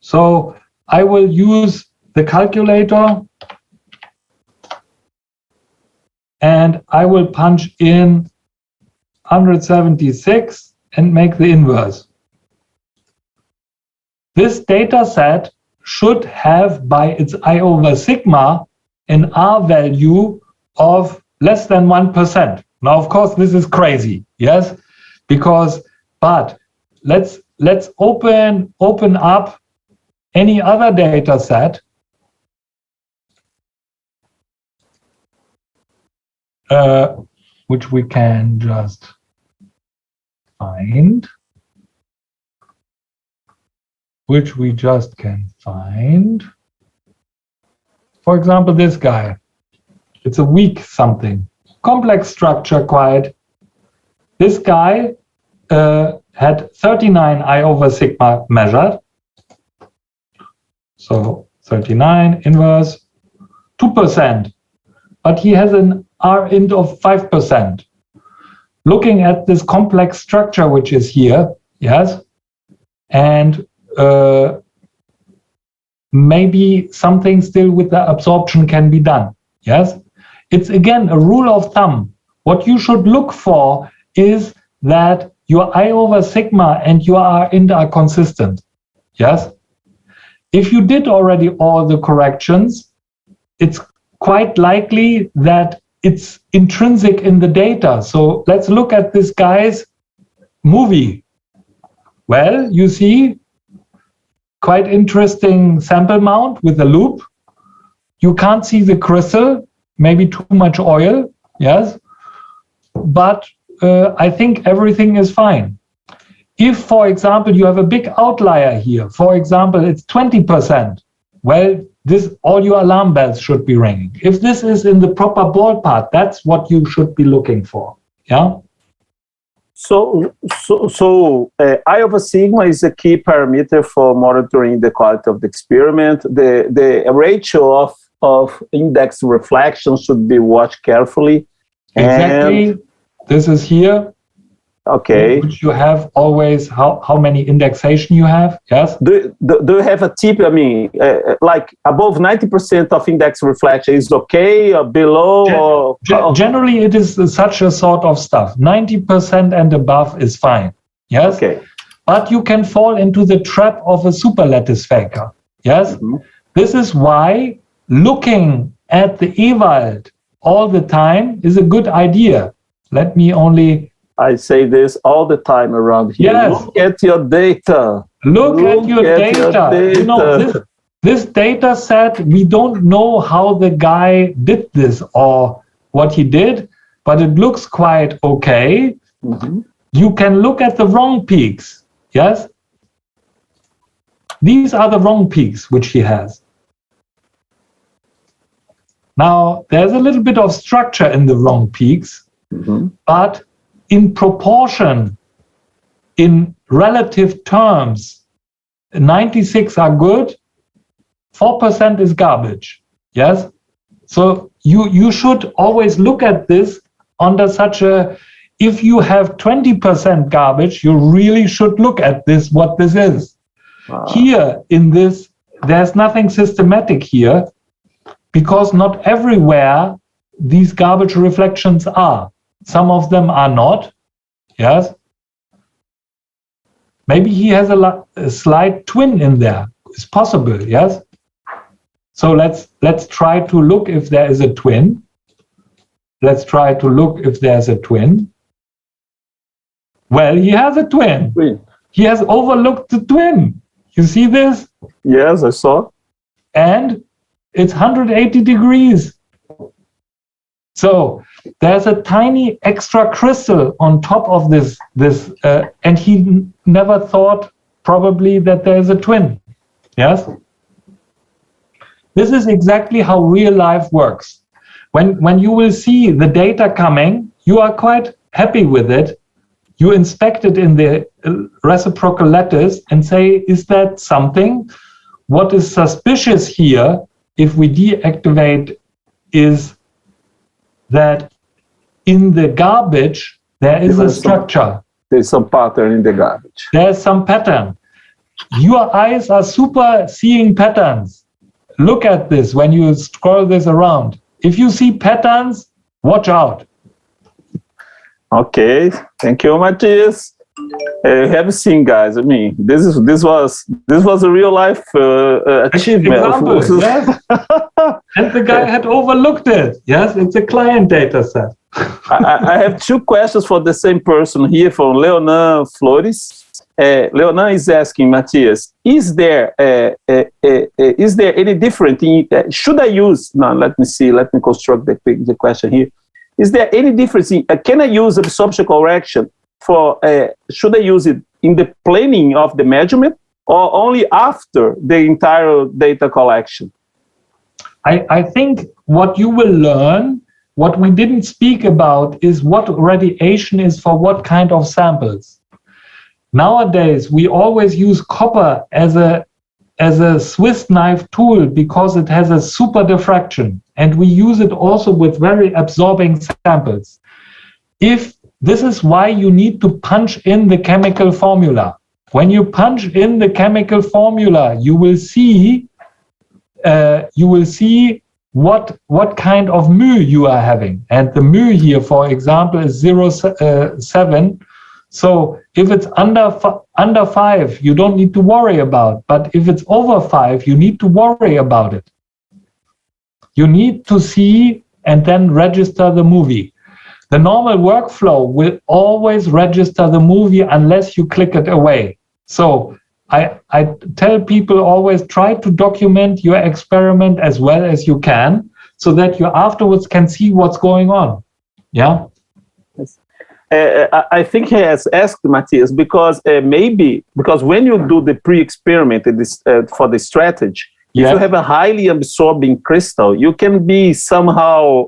So I will use the calculator and I will punch in 176 and make the inverse. This data set should have, by its I over sigma, an R value of less than 1%. Now, of course, this is crazy, yes? But let's open up any other data set which we can just find, For example, this guy. It's a weak something. Complex structure quite. This guy had 39 I over sigma measured. So 39 inverse, 2%. But he has an R int of 5%. Looking at this complex structure, which is here, yes, and maybe something still with the absorption can be done, yes. It's again a rule of thumb. What you should look for is that your I over sigma and your R int are consistent, yes. If you did already all the corrections, it's quite likely that it's intrinsic in the data. So let's look at this guy's movie. Well, you see, quite interesting sample mount with a loop. You can't see the crystal, maybe too much oil, yes. But I think everything is fine. If, for example, you have a big outlier here, for example, it's 20%, well, all your alarm bells should be ringing. If this is in the proper ballpark, that's what you should be looking for. Yeah. So I over sigma is a key parameter for monitoring the quality of the experiment. The ratio of index reflection should be watched carefully. Exactly. And this is here. Okay. Which you have always, how many indexation you have, yes? Do you have a tip? I mean, like above 90% of index reflection is okay, or below? Generally, it is such a sort of stuff. 90% and above is fine, yes? Okay. But you can fall into the trap of a super lattice faker, yes? Mm-hmm. This is why looking at the Ewald all the time is a good idea. Let me only... I say this all the time around here. Yes. Look at your data. Look at your data. You know, this data set, we don't know how the guy did this or what he did, but it looks quite okay. Mm-hmm. You can look at the wrong peaks. Yes? These are the wrong peaks which he has. Now, there's a little bit of structure in the wrong peaks, mm-hmm. but in proportion, in relative terms, 96 are good, 4% is garbage, yes? So you should always look at this under such a, if you have 20% garbage, you really should look at this, what this is. Here in this, there's nothing systematic here, because not everywhere these garbage reflections are. Some of them are not, yes. Maybe he has a slight twin in there. It's possible, yes. So let's try to look if there is a twin. Let's try to look if there's a twin. Well, he has a twin. He has overlooked the twin. You see this? Yes, I saw. And it's 180 degrees. So there's a tiny extra crystal on top of this, and he never thought probably that there is a twin. Yes? This is exactly how real life works. When you will see the data coming, you are quite happy with it. You inspect it in the reciprocal lattice and say, is that something? What is suspicious here, if we deactivate, is that in the garbage, there is a structure. There's some pattern in the garbage. There's some pattern. Your eyes are super seeing patterns. Look at this when you scroll this around. If you see patterns, watch out. Okay, thank you, Matthias. Have you seen, guys? I mean, this was a real life achievement. Example, yes. And the guy had overlooked it. Yes, it's a client data set. I have two questions for the same person here from Leonan Flores. Leonan is asking, Matthias, is there any different in, should I use, no, let me construct the question here. Is there any difference in, can I use absorption correction for, should I use it in the planning of the measurement or only after the entire data collection? I think what you will learn, what we didn't speak about, is what radiation is for what kind of samples. Nowadays, we always use copper as a Swiss knife tool because it has a super diffraction, and we use it also with very absorbing samples. If this is why you need to punch in the chemical formula. When you punch in the chemical formula, you will see what kind of mu you are having. And the mu here, for example, is 0.7. So if it's under 5, you don't need to worry about. But if it's over 5, you need to worry about it. You need to see and then register the movie. The normal workflow will always register the movie unless you click it away. So I tell people always try to document your experiment as well as you can so that you afterwards can see what's going on. Yeah? I think he has asked Matthias because because when you do the pre-experiment for the strategy, if you have a highly absorbing crystal, you can be somehow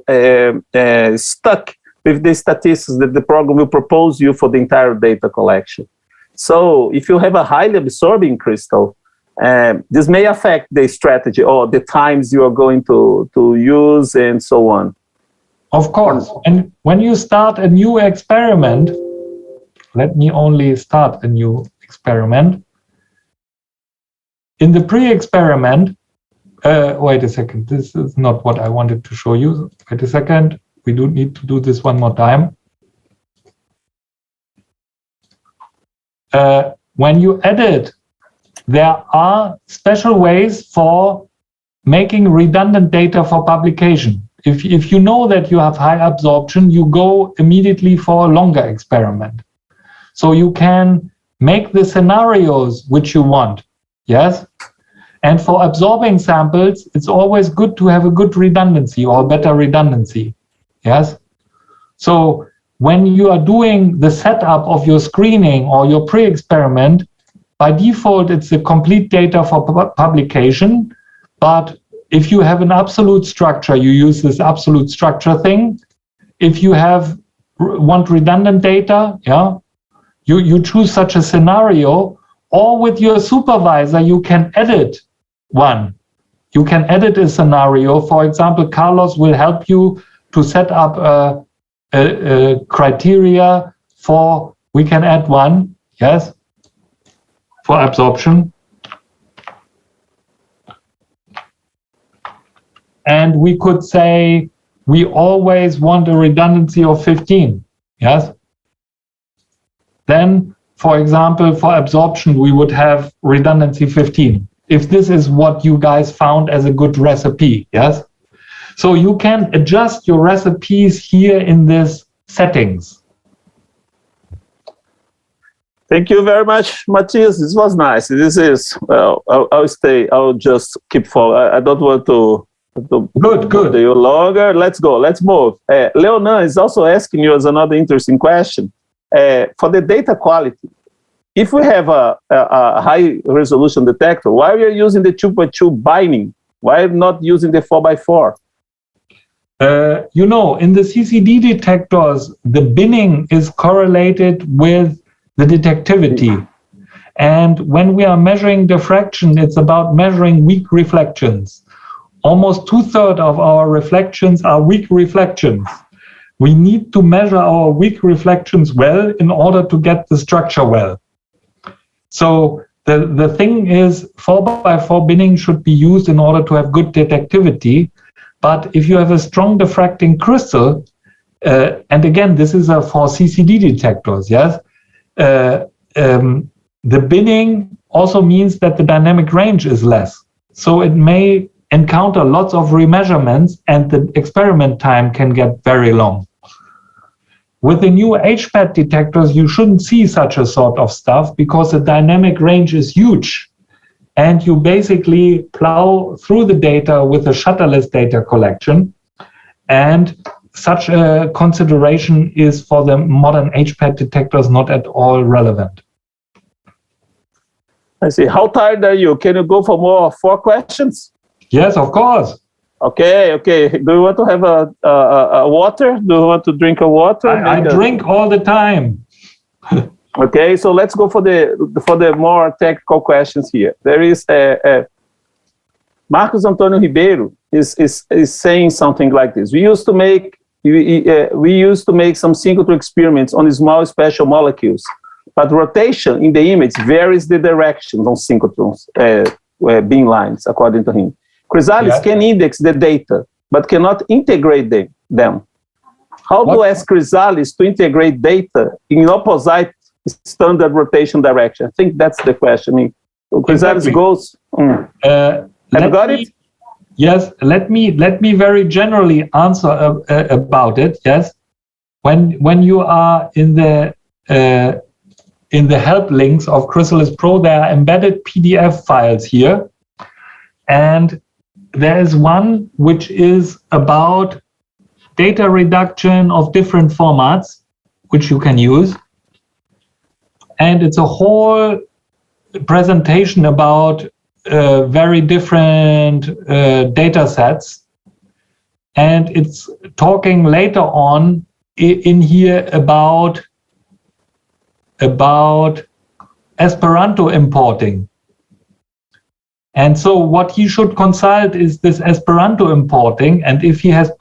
stuck with the statistics that the program will propose you for the entire data collection. So if you have a highly absorbing crystal, this may affect the strategy or the times you are going to use and so on. Of course. And when you start a new experiment, let me only start a new experiment. In the pre-experiment, wait a second, this is not what I wanted to show you. Wait a second, we do need to do this one more time. When you edit, there are special ways for making redundant data for publication. If you know that you have high absorption, you go immediately for a longer experiment. So you can make the scenarios which you want, yes? And for absorbing samples, it's always good to have a good redundancy or better redundancy, yes? So when you are doing the setup of your screening or your pre-experiment, by default, it's the complete data for publication, but if you have an absolute structure, you use this absolute structure thing. If you want redundant data, yeah, you choose such a scenario, or with your supervisor, you can edit one. You can edit a scenario. For example, Carlos will help you to set up criteria for, we can add one, yes, for absorption. And we could say we always want a redundancy of 15, yes? Then, for example, for absorption, we would have redundancy 15. If this is what you guys found as a good recipe, yes? So you can adjust your recipes here in this settings. Thank you very much, Matthias. This was nice. This is, well, I'll stay. I'll just keep following. I don't want to Good. You longer. Let's go. Let's move. Leonan is also asking you as another interesting question. For the data quality, if we have a high resolution detector, why we are using the 2.2 binding? Why not using the 4x4? You know, in the CCD detectors, the binning is correlated with the detectivity. And when we are measuring diffraction, it's about measuring weak reflections. Almost 2/3 of our reflections are weak reflections. We need to measure our weak reflections well in order to get the structure well. So the thing is, 4x4 binning should be used in order to have good detectivity. But if you have a strong diffracting crystal, and again, this is for CCD detectors, yes? The binning also means that the dynamic range is less. So it may encounter lots of remeasurements and the experiment time can get very long. With the new HPAD detectors, you shouldn't see such a sort of stuff because the dynamic range is huge. And you basically plow through the data with a shutterless data collection. And such a consideration is for the modern HPAD detectors not at all relevant. I see. How tired are you? Can you go for more 4 questions? Yes, of course. Okay. Do you want to have a water? Do you want to drink a water? I drink all the time. Okay, so let's go for the more technical questions here. There is Marcos Antonio Ribeiro is saying something like this. We used to make some synchrotron experiments on small special molecules, but rotation in the image varies the direction on synchrotrons beam lines, according to him. CrysAlis can index the data, but cannot integrate them. How do I ask CrysAlis to integrate data in opposite standard rotation direction? I think that's the question. I mean, CrysAlis goes. Have you got it? Yes. Let me very generally answer about it. Yes. When you are in the help links of CrysAlisPro, there are embedded PDF files here, and there is one which is about data reduction of different formats, which you can use. And it's a whole presentation about very different data sets. And it's talking later on in here about Esperanto importing. And so what he should consult is this Esperanto importing. And if he has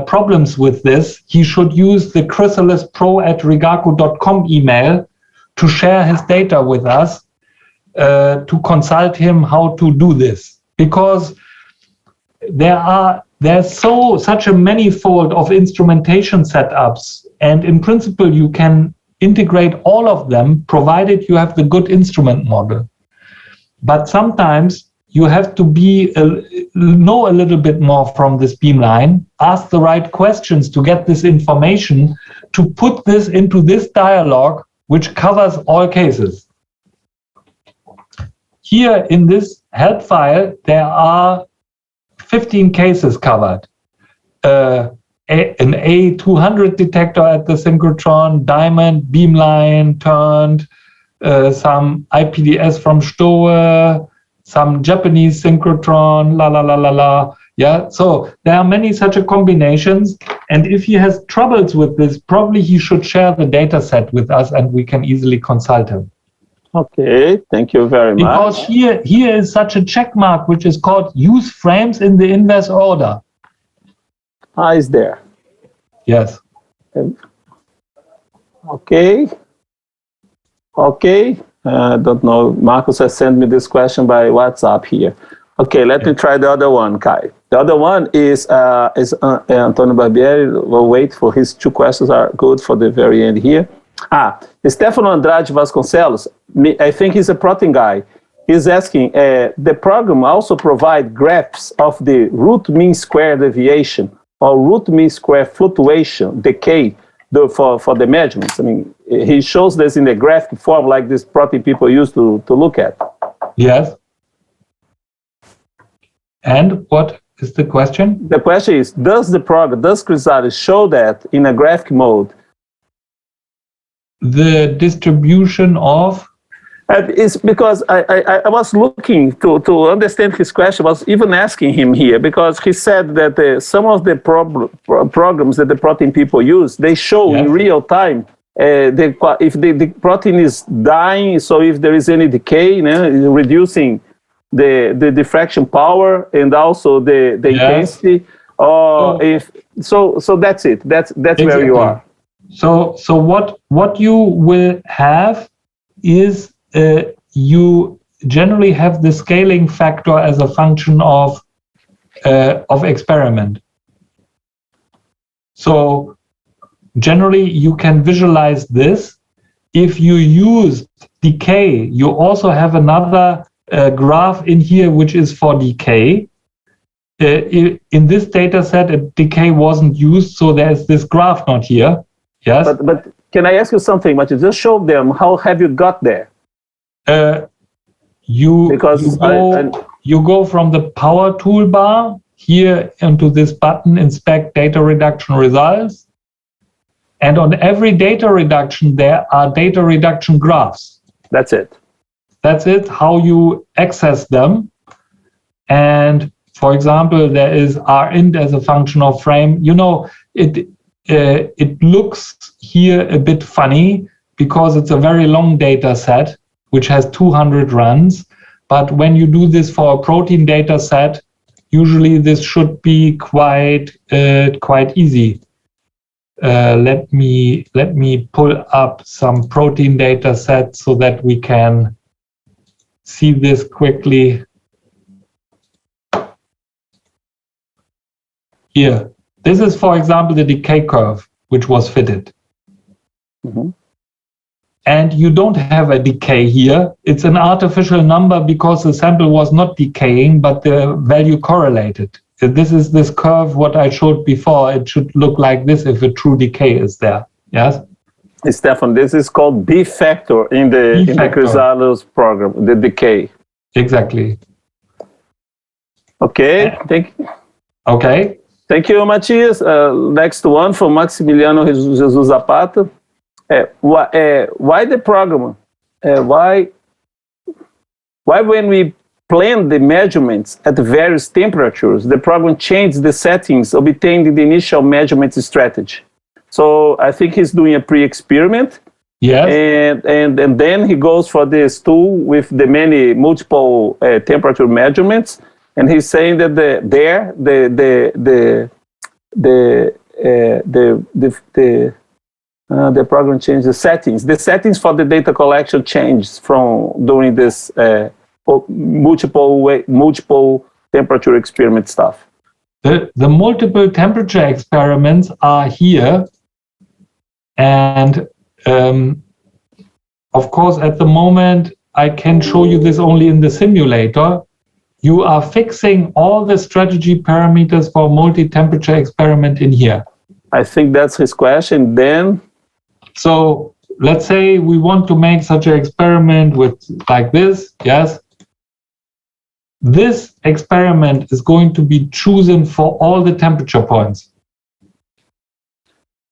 problems with this, he should use the CrysAlisPro@rigaku.com email to share his data with us, to consult him how to do this. Because there's such a manifold of instrumentation setups. And in principle, you can integrate all of them, provided you have the good instrument model. But sometimes you have to know a little bit more from this beamline, ask the right questions to get this information, to put this into this dialogue, which covers all cases. Here in this help file, there are 15 cases covered. An A200 detector at the synchrotron, diamond, beamline, turned, some IPDS from Stowe, some Japanese synchrotron, Yeah, so there are many such combinations. And if he has troubles with this, probably he should share the data set with us and we can easily consult him. Okay, thank you very much. Because here is such a check mark, which is called use frames in the inverse order. Is there? Yes. Okay. Okay. I don't know. Marcus has sent me this question by WhatsApp here. Okay, let me try the other one, Kai. The other one is Antonio Barbieri. We'll wait for his two questions are good for the very end here. Stefano Andrade Vasconcelos, I think he's a protein guy. He's asking, the program also provide graphs of the root mean square deviation or root mean square fluctuation, decay, for the measurements. I mean, he shows this in the graphic form like this protein people used to look at. Yes. And what is the question? The question is, does CrysAlis show that in a graphic mode? The distribution of? It's because I was looking to understand his question. I was even asking him here because he said that some of the programs that the protein people use, they show in real time if the protein is dying, so if there is any decay, reducing the diffraction power and also the intensity, or so that's it. That's exactly where you are. So what you will have is you generally have the scaling factor as a function of experiment. So generally you can visualize this. If you use decay, you also have another graph in here which is for decay. In this data set, decay wasn't used, so there's this graph not here. Yes. But can I ask you something, Mati? Just show them how have you got there? You go from the power toolbar here into this button, inspect data reduction results. And on every data reduction, there are data reduction graphs. That's it. That's it, how you access them. And for example, there is rint as a function of frame. You know, it looks here a bit funny because it's a very long data set which has 200 runs. But when you do this for a protein data set, usually this should be quite easy. Let me pull up some protein data sets so that we can see this quickly. Here, this is, for example, the decay curve which was fitted. Mm-hmm. And you don't have a decay here. It's an artificial number because the sample was not decaying, but the value correlated. This is this curve, what I showed before. It should look like this if a true decay is there. Yes? Stefan, this is called B factor in the CrysAlis program, the decay. Exactly. Okay, thank you. Okay. Thank you, Matias. Next one from Maximiliano Jesus Zapata. Why the program? Why when we plan the measurements at various temperatures, the program changes the settings obtained in the initial measurement strategy? So I think he's doing a pre-experiment. Yes. And then he goes for this tool with the multiple temperature measurements, and he's saying that the program changed the settings. The settings for the data collection changed from doing this multiple temperature experiment stuff. The multiple temperature experiments are here, and of course at the moment I can show you this only in the simulator. You are fixing all the strategy parameters for multi-temperature experiment in here. I think that's his question. Then, so let's say we want to make such an experiment with like this. Yes. This experiment is going to be chosen for all the temperature points.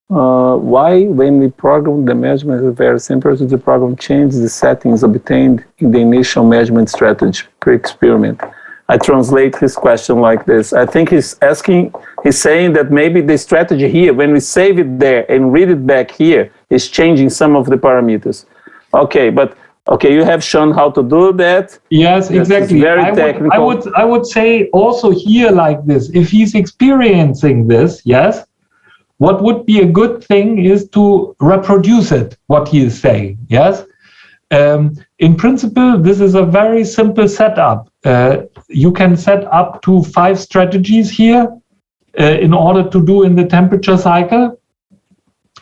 Why, when we program the measurement at various temperatures, the program changes the settings obtained in the initial measurement strategy pre-experiment? I translate his question like this. I think he's saying that maybe the strategy here, when we save it there and read it back here, is changing some of the parameters. Okay, but okay, you have shown how to do that. Yes, exactly. Very technical. I would say also here like this, if he's experiencing this, yes, what would be a good thing is to reproduce it, what he is saying, yes? In principle, this is a very simple setup. You can set up to 5 strategies here in order to do in the temperature cycle,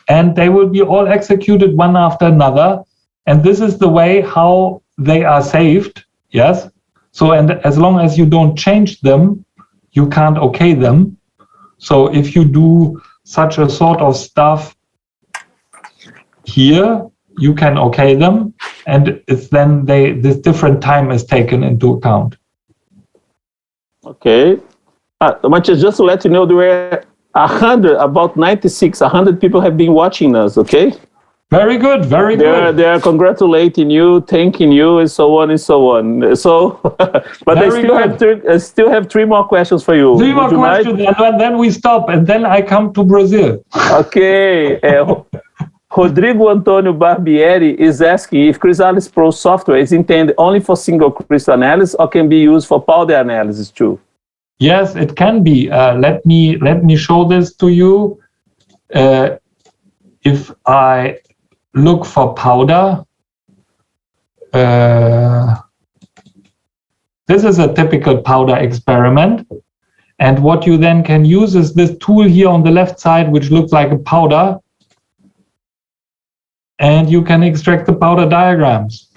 and they will be all executed one after another. And this is the way how they are saved, yes? So, and as long as you don't change them, you can't okay them. So if you do such a sort of stuff here, you can okay them, and it's then this different time is taken into account. Okay. Matthias, just to let you know, there were 100 people have been watching us, okay? Very good, very good. They are congratulating you, thanking you, and so on and so on. So, but I still have 3 more questions for you. 3 more questions, and then we stop, and then I come to Brazil. Okay. Rodrigo Antonio Barbieri is asking if CrysAlisPro software is intended only for single crystal analysis or can be used for powder analysis too. Yes, it can be. Let me show this to you. If I look for powder, this is a typical powder experiment. And what you then can use is this tool here on the left side, which looks like a powder. And you can extract the powder diagrams.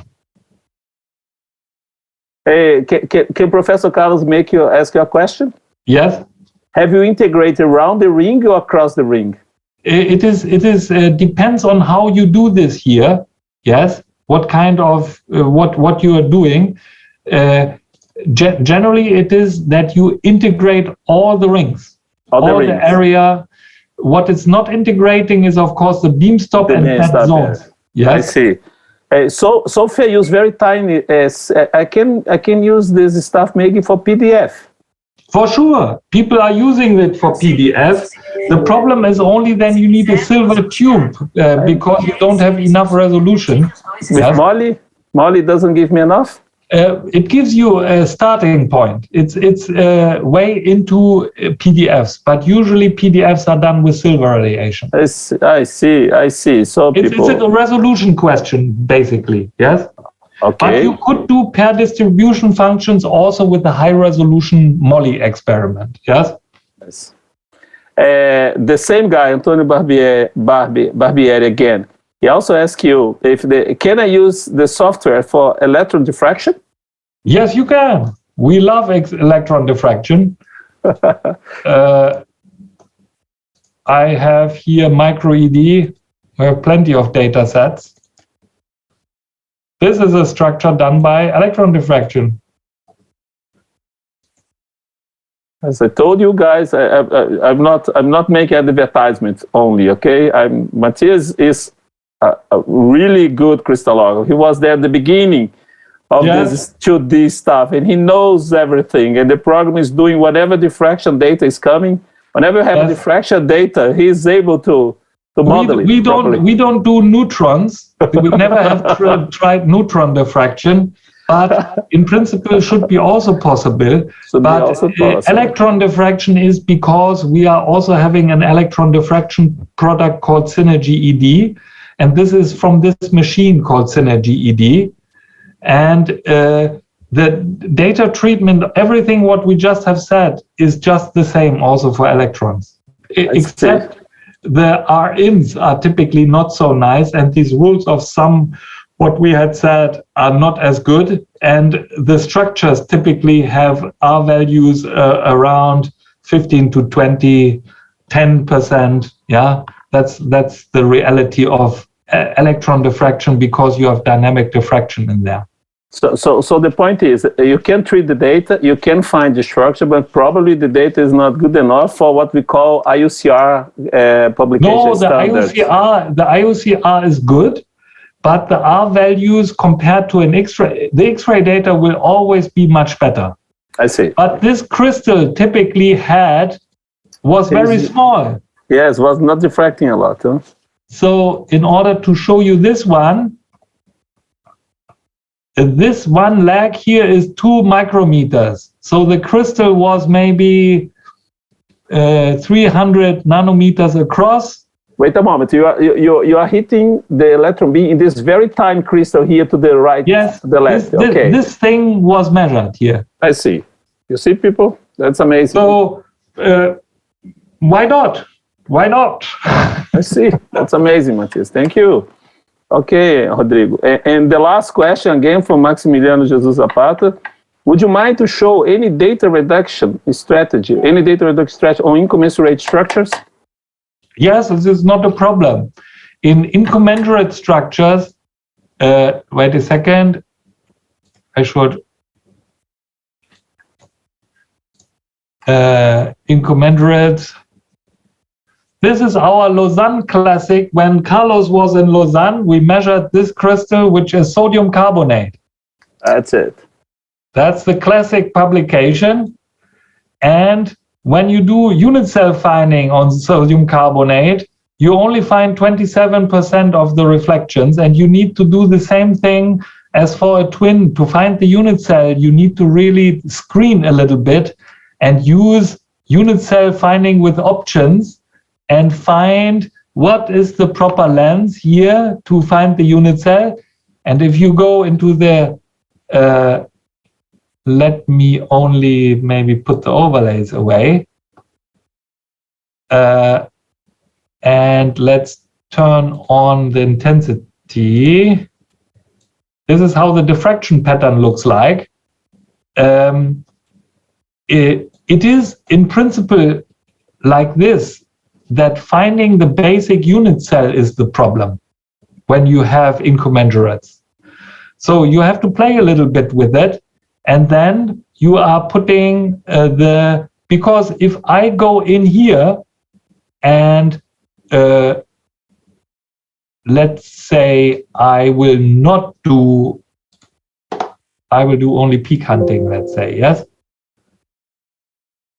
Hey, can Professor Carlos ask you a question? Yes. Have you integrated around the ring or across the ring? It depends on how you do this here. Yes. What kind of what you are doing. Generally, it is that you integrate all the rings, all the area. What it's not integrating is, of course, the beam stop and pad zones. Yes. I see. So I use very tiny. I can use this stuff maybe for PDF. For sure, people are using it for PDF. The problem is only then you need a silver tube because you don't have enough resolution. With Molly doesn't give me enough. It gives you a starting point. It's way into PDFs, but usually PDFs are done with silver radiation. I see. So it's a resolution question, basically. Yes. Okay. But you could do pair distribution functions also with the high resolution Molly experiment. Yes. Yes. The same guy, Antonio Barbieri again. He also asks you can I use the software for electron diffraction? Yes, you can. We love electron diffraction. I have here microED. We have plenty of data sets. This is a structure done by electron diffraction. As I told you guys, I'm not making advertisements only. Okay, Matthias is a really good crystallographer. He was there at the beginning of this 2D stuff, and he knows everything. And the program is doing whatever diffraction data is coming. Whenever you have diffraction data, he is able to model it. We don't do neutrons. We never have tried neutron diffraction, but in principle should be also possible. Electron diffraction is because we are also having an electron diffraction product called Synergy ED, and this is from this machine called Synergy ED. And the data treatment, everything what we just have said is just the same also for electrons, except the R-ins are typically not so nice, and these rules of sum, what we had said, are not as good, and the structures typically have R values around 15 to 20, 10%. Yeah, that's the reality of electron diffraction because you have dynamic diffraction in there. So the point is, you can treat the data, you can find the structure, but probably the data is not good enough for what we call IUCR publication standards. No, the IUCR is good, but the R values compared to an X-ray, the X-ray data will always be much better. I see. But this crystal typically was very small. Yes, was not diffracting a lot. Huh? So in order to show you this one lag here is 2 micrometers. So the crystal was maybe 300 nanometers across. Wait a moment. You are hitting the electron beam in this very tiny crystal here to the right. Yes. To the left. This thing was measured here. I see. You see, people? That's amazing. So why not? Why not? I see. That's amazing, Matthias. Thank you. Okay, Rodrigo. And the last question again from Maximiliano Jesus Zapata. Would you mind to show any data reduction strategy on incommensurate structures? Yes, this is not a problem. In incommensurate structures, wait a second, I should, incommensurate. This is our Lausanne classic. When Carlos was in Lausanne, we measured this crystal, which is sodium carbonate. That's it. That's the classic publication. And when you do unit cell finding on sodium carbonate, you only find 27% of the reflections, and you need to do the same thing as for a twin. To find the unit cell, you need to really screen a little bit and use unit cell finding with options and find what is the proper lens here to find the unit cell. And if you go into the, let me only maybe put the overlays away. And let's turn on the intensity. This is how the diffraction pattern looks like. It is in principle like this, that finding the basic unit cell is the problem when you have incommensurates. So you have to play a little bit with it, and then you are putting because if I go in here and let's say I will do only peak hunting, let's say, yes?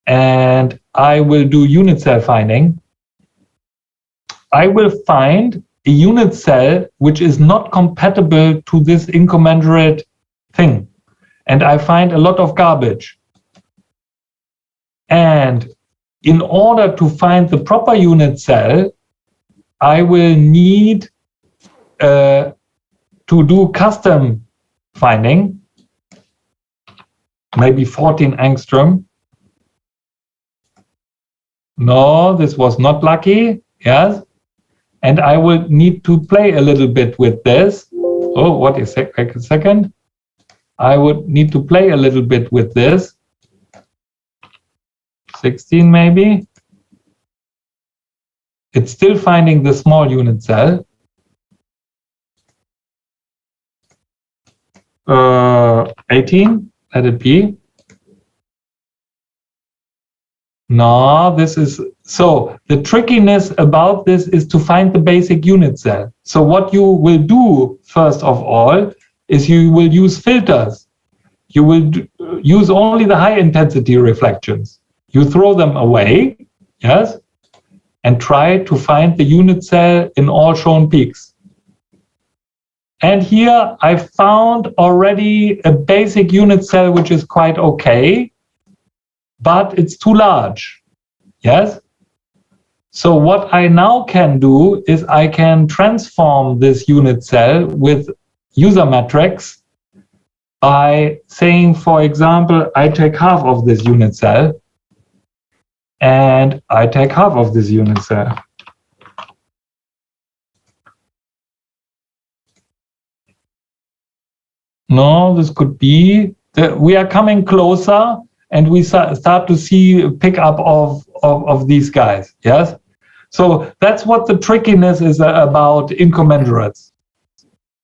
And I will do unit cell finding. I will find a unit cell which is not compatible to this incommensurate thing. And I find a lot of garbage. And in order to find the proper unit cell, I will need to do custom finding, maybe 14 angstrom. No, this was not lucky. Yes. And I will need to play a little bit with this. Oh, what is a second? I would need to play a little bit with this. 16 maybe. It's still finding the small unit cell. 18, let it be. No, this is, so the trickiness about this is to find the basic unit cell. So what you will do first of all is you will use filters. You will use only the high intensity reflections. You throw them away, yes, and try to find the unit cell in all shown peaks. And here I found already a basic unit cell which is quite okay, but it's too large, yes? So what I now can do is I can transform this unit cell with user metrics by saying, for example, I take half of this unit cell and I take half of this unit cell. No, this could be, we are coming closer and we start to see pickup of these guys, yes? So that's what the trickiness is about incommensurates,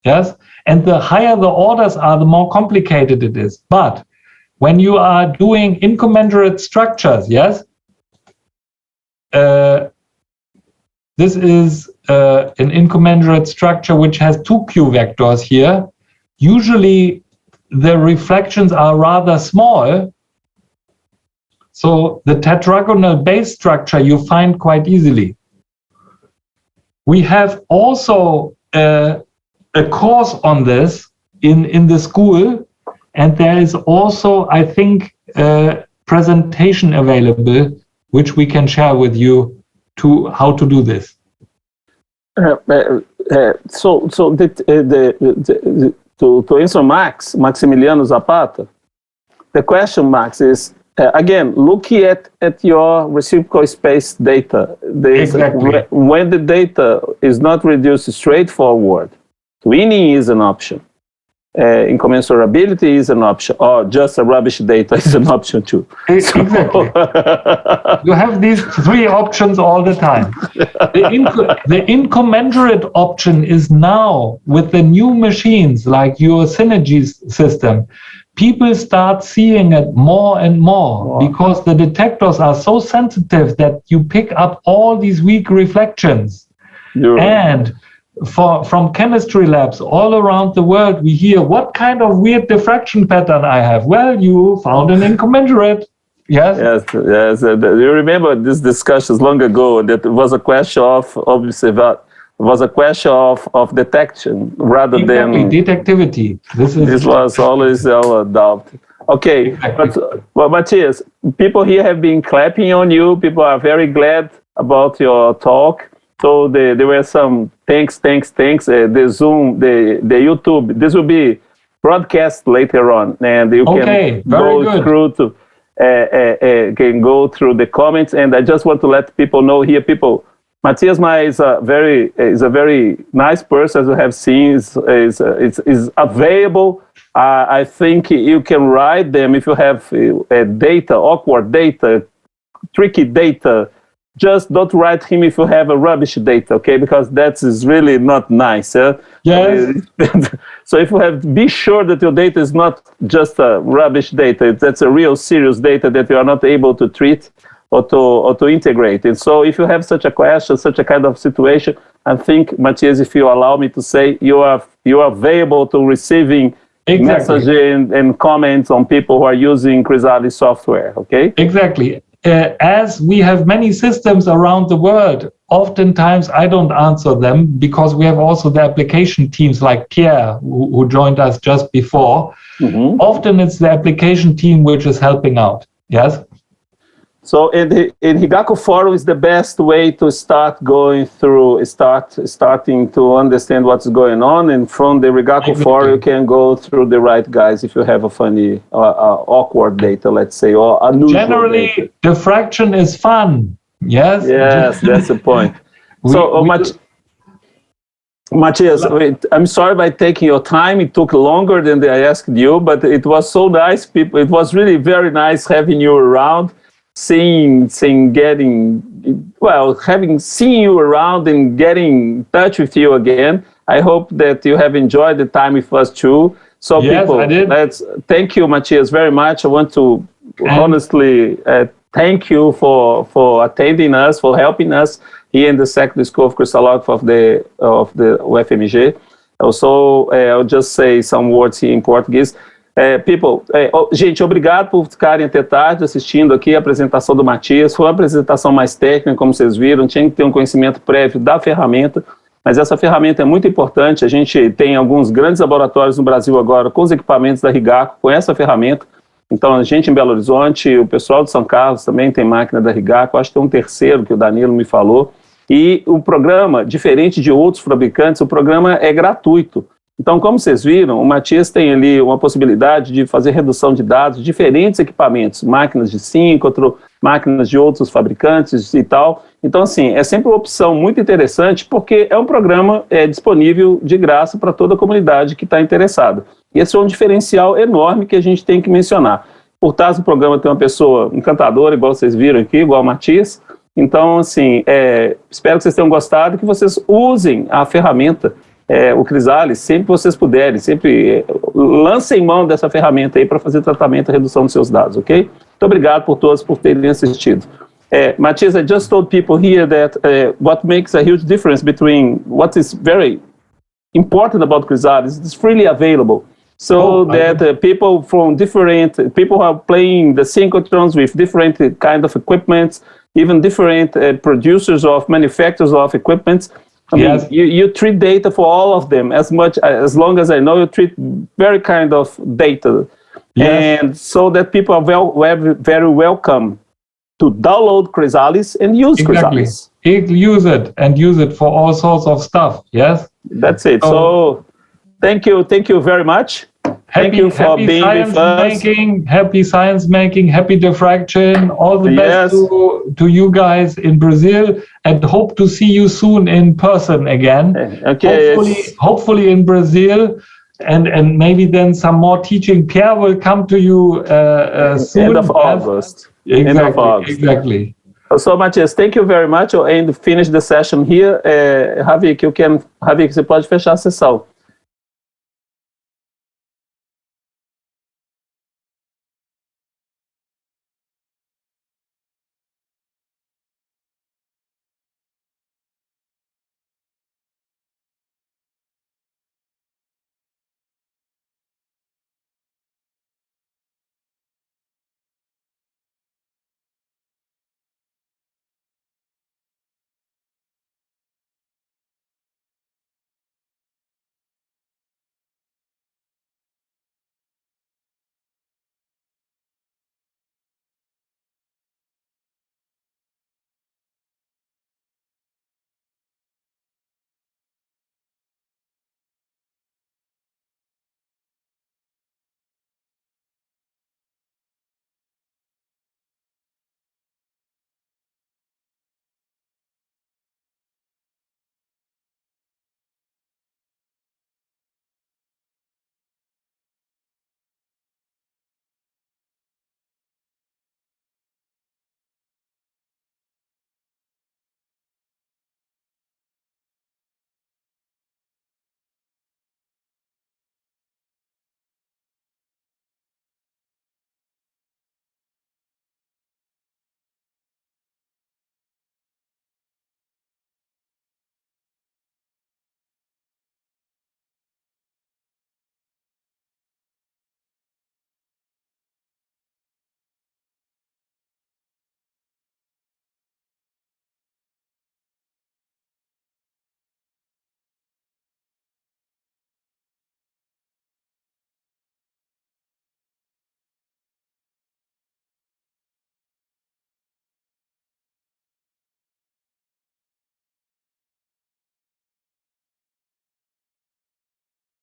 yes? And the higher the orders are, the more complicated it is. But when you are doing incommensurate structures, yes? This is an incommensurate structure which has two Q vectors here. Usually the reflections are rather small. So the tetragonal base structure you find quite easily. We have also a course on this in the school, and there is also, I think, a presentation available which we can share with you to how to do this. To answer Maximiliano Zapata, the question, Max, is again looking at your reciprocal space data. Exactly. When the data is not reduced straightforward, twinning is an option. Incommensurability is an option, or just a rubbish data is an option too. Exactly. You have these three options all the time. The incommensurate option is now with the new machines like your Synergy system. People start seeing it more and more because the detectors are so sensitive that you pick up all these weak reflections. And from chemistry labs all around the world, we hear, what kind of weird diffraction pattern I have? Well, you found an incommensurate. Yes. You remember these discussions long ago that it was a question of detection rather than detectivity. This was always our doubt. Okay, exactly. But Matthias, people here have been clapping on you. People are very glad about your talk. So there were some thanks. The Zoom, the YouTube. This will be broadcast later on, and you can go through to can go through the comments. And I just want to let people know here, Matthias Maia is a very nice person, as you have seen. Is available. I think you can write them if you have data, awkward data, tricky data. Just don't write him if you have a rubbish data, okay? Because that is really not nice. Yes. So if you have, be sure that your data is not just a rubbish data. That's a real serious data that you are not able to treat or to integrate. And so if you have such a question, such a kind of situation, I think, Matthias, if you allow me to say, you are available to receiving messages and comments on people who are using CrysAlis software, okay? Exactly. As we have many systems around the world, oftentimes I don't answer them because we have also the application teams like Pierre, who joined us just before. Mm-hmm. Often it's the application team which is helping out. Yes? So in Higaku Forum is the best way to start going through, starting to understand what's going on. And from the Higaku Forum, you can go through the right guys if you have a funny, awkward data, let's say, or unusual Generally, data. Diffraction is fun. Yes? Yes, that's the point. Matthias, I'm sorry by taking your time. It took longer than I asked you, but it was so nice. It was really very nice having you around. Seeing you around and getting in touch with you again. I hope that you have enjoyed the time with us too. So yes, people, I did. Thank you, Matthias, very much. I want to honestly thank you for attending us, for helping us here in the Second School of Crystallography of the UFMG. Also, I'll just say some words here in Portuguese. Gente, obrigado por ficarem até tarde assistindo aqui a apresentação do Matthias. Foi uma apresentação mais técnica, como vocês viram, tinha que ter um conhecimento prévio da ferramenta, mas essa ferramenta é muito importante. A gente tem alguns grandes laboratórios no Brasil agora com os equipamentos da Higaku, com essa ferramenta. Então, a gente em Belo Horizonte, o pessoal de São Carlos também tem máquina da Higaku, acho que tem um terceiro que o Danilo me falou. E o programa, diferente de outros fabricantes, o programa é gratuito. Então, como vocês viram, o Matthias tem ali uma possibilidade de fazer redução de dados de diferentes equipamentos, máquinas de síncrotron, máquinas de outros fabricantes e tal. Então, assim, é sempre uma opção muito interessante porque é um programa disponível de graça para toda a comunidade que está interessada. E esse é um diferencial enorme que a gente tem que mencionar. Por trás do programa tem uma pessoa encantadora, igual vocês viram aqui, igual o Matthias. Então, assim, espero que vocês tenham gostado e que vocês usem a ferramenta o CrysAlis, sempre que vocês puderem, sempre lancem mão dessa ferramenta aí para fazer tratamento e redução dos seus dados, ok? Muito obrigado por todos por terem assistido. Matthias, I just told people here that what makes a huge difference between what is very important about CrysAlis is freely available. So people from people who are playing the synchrotrons with different kind of equipment, even different producers of manufacturers of equipment. I mean, you treat data for all of them as long as I know, you treat very kind of data. Yes. And so that people are very welcome to download Chrysalis and use Chrysalis. Use it for all sorts of stuff. Yes, that's it. So thank you very much. Thank you for being with us. Happy science making, happy diffraction. All the best to you guys in Brazil, and hope to see you soon in person again. Okay. Hopefully in Brazil, and maybe then some more teaching. Pierre will come to you soon. End of August. Exactly. So, Matias, thank you very much. Eu ainda finish the session here. Ravi, Ravi, você pode fechar a sessão.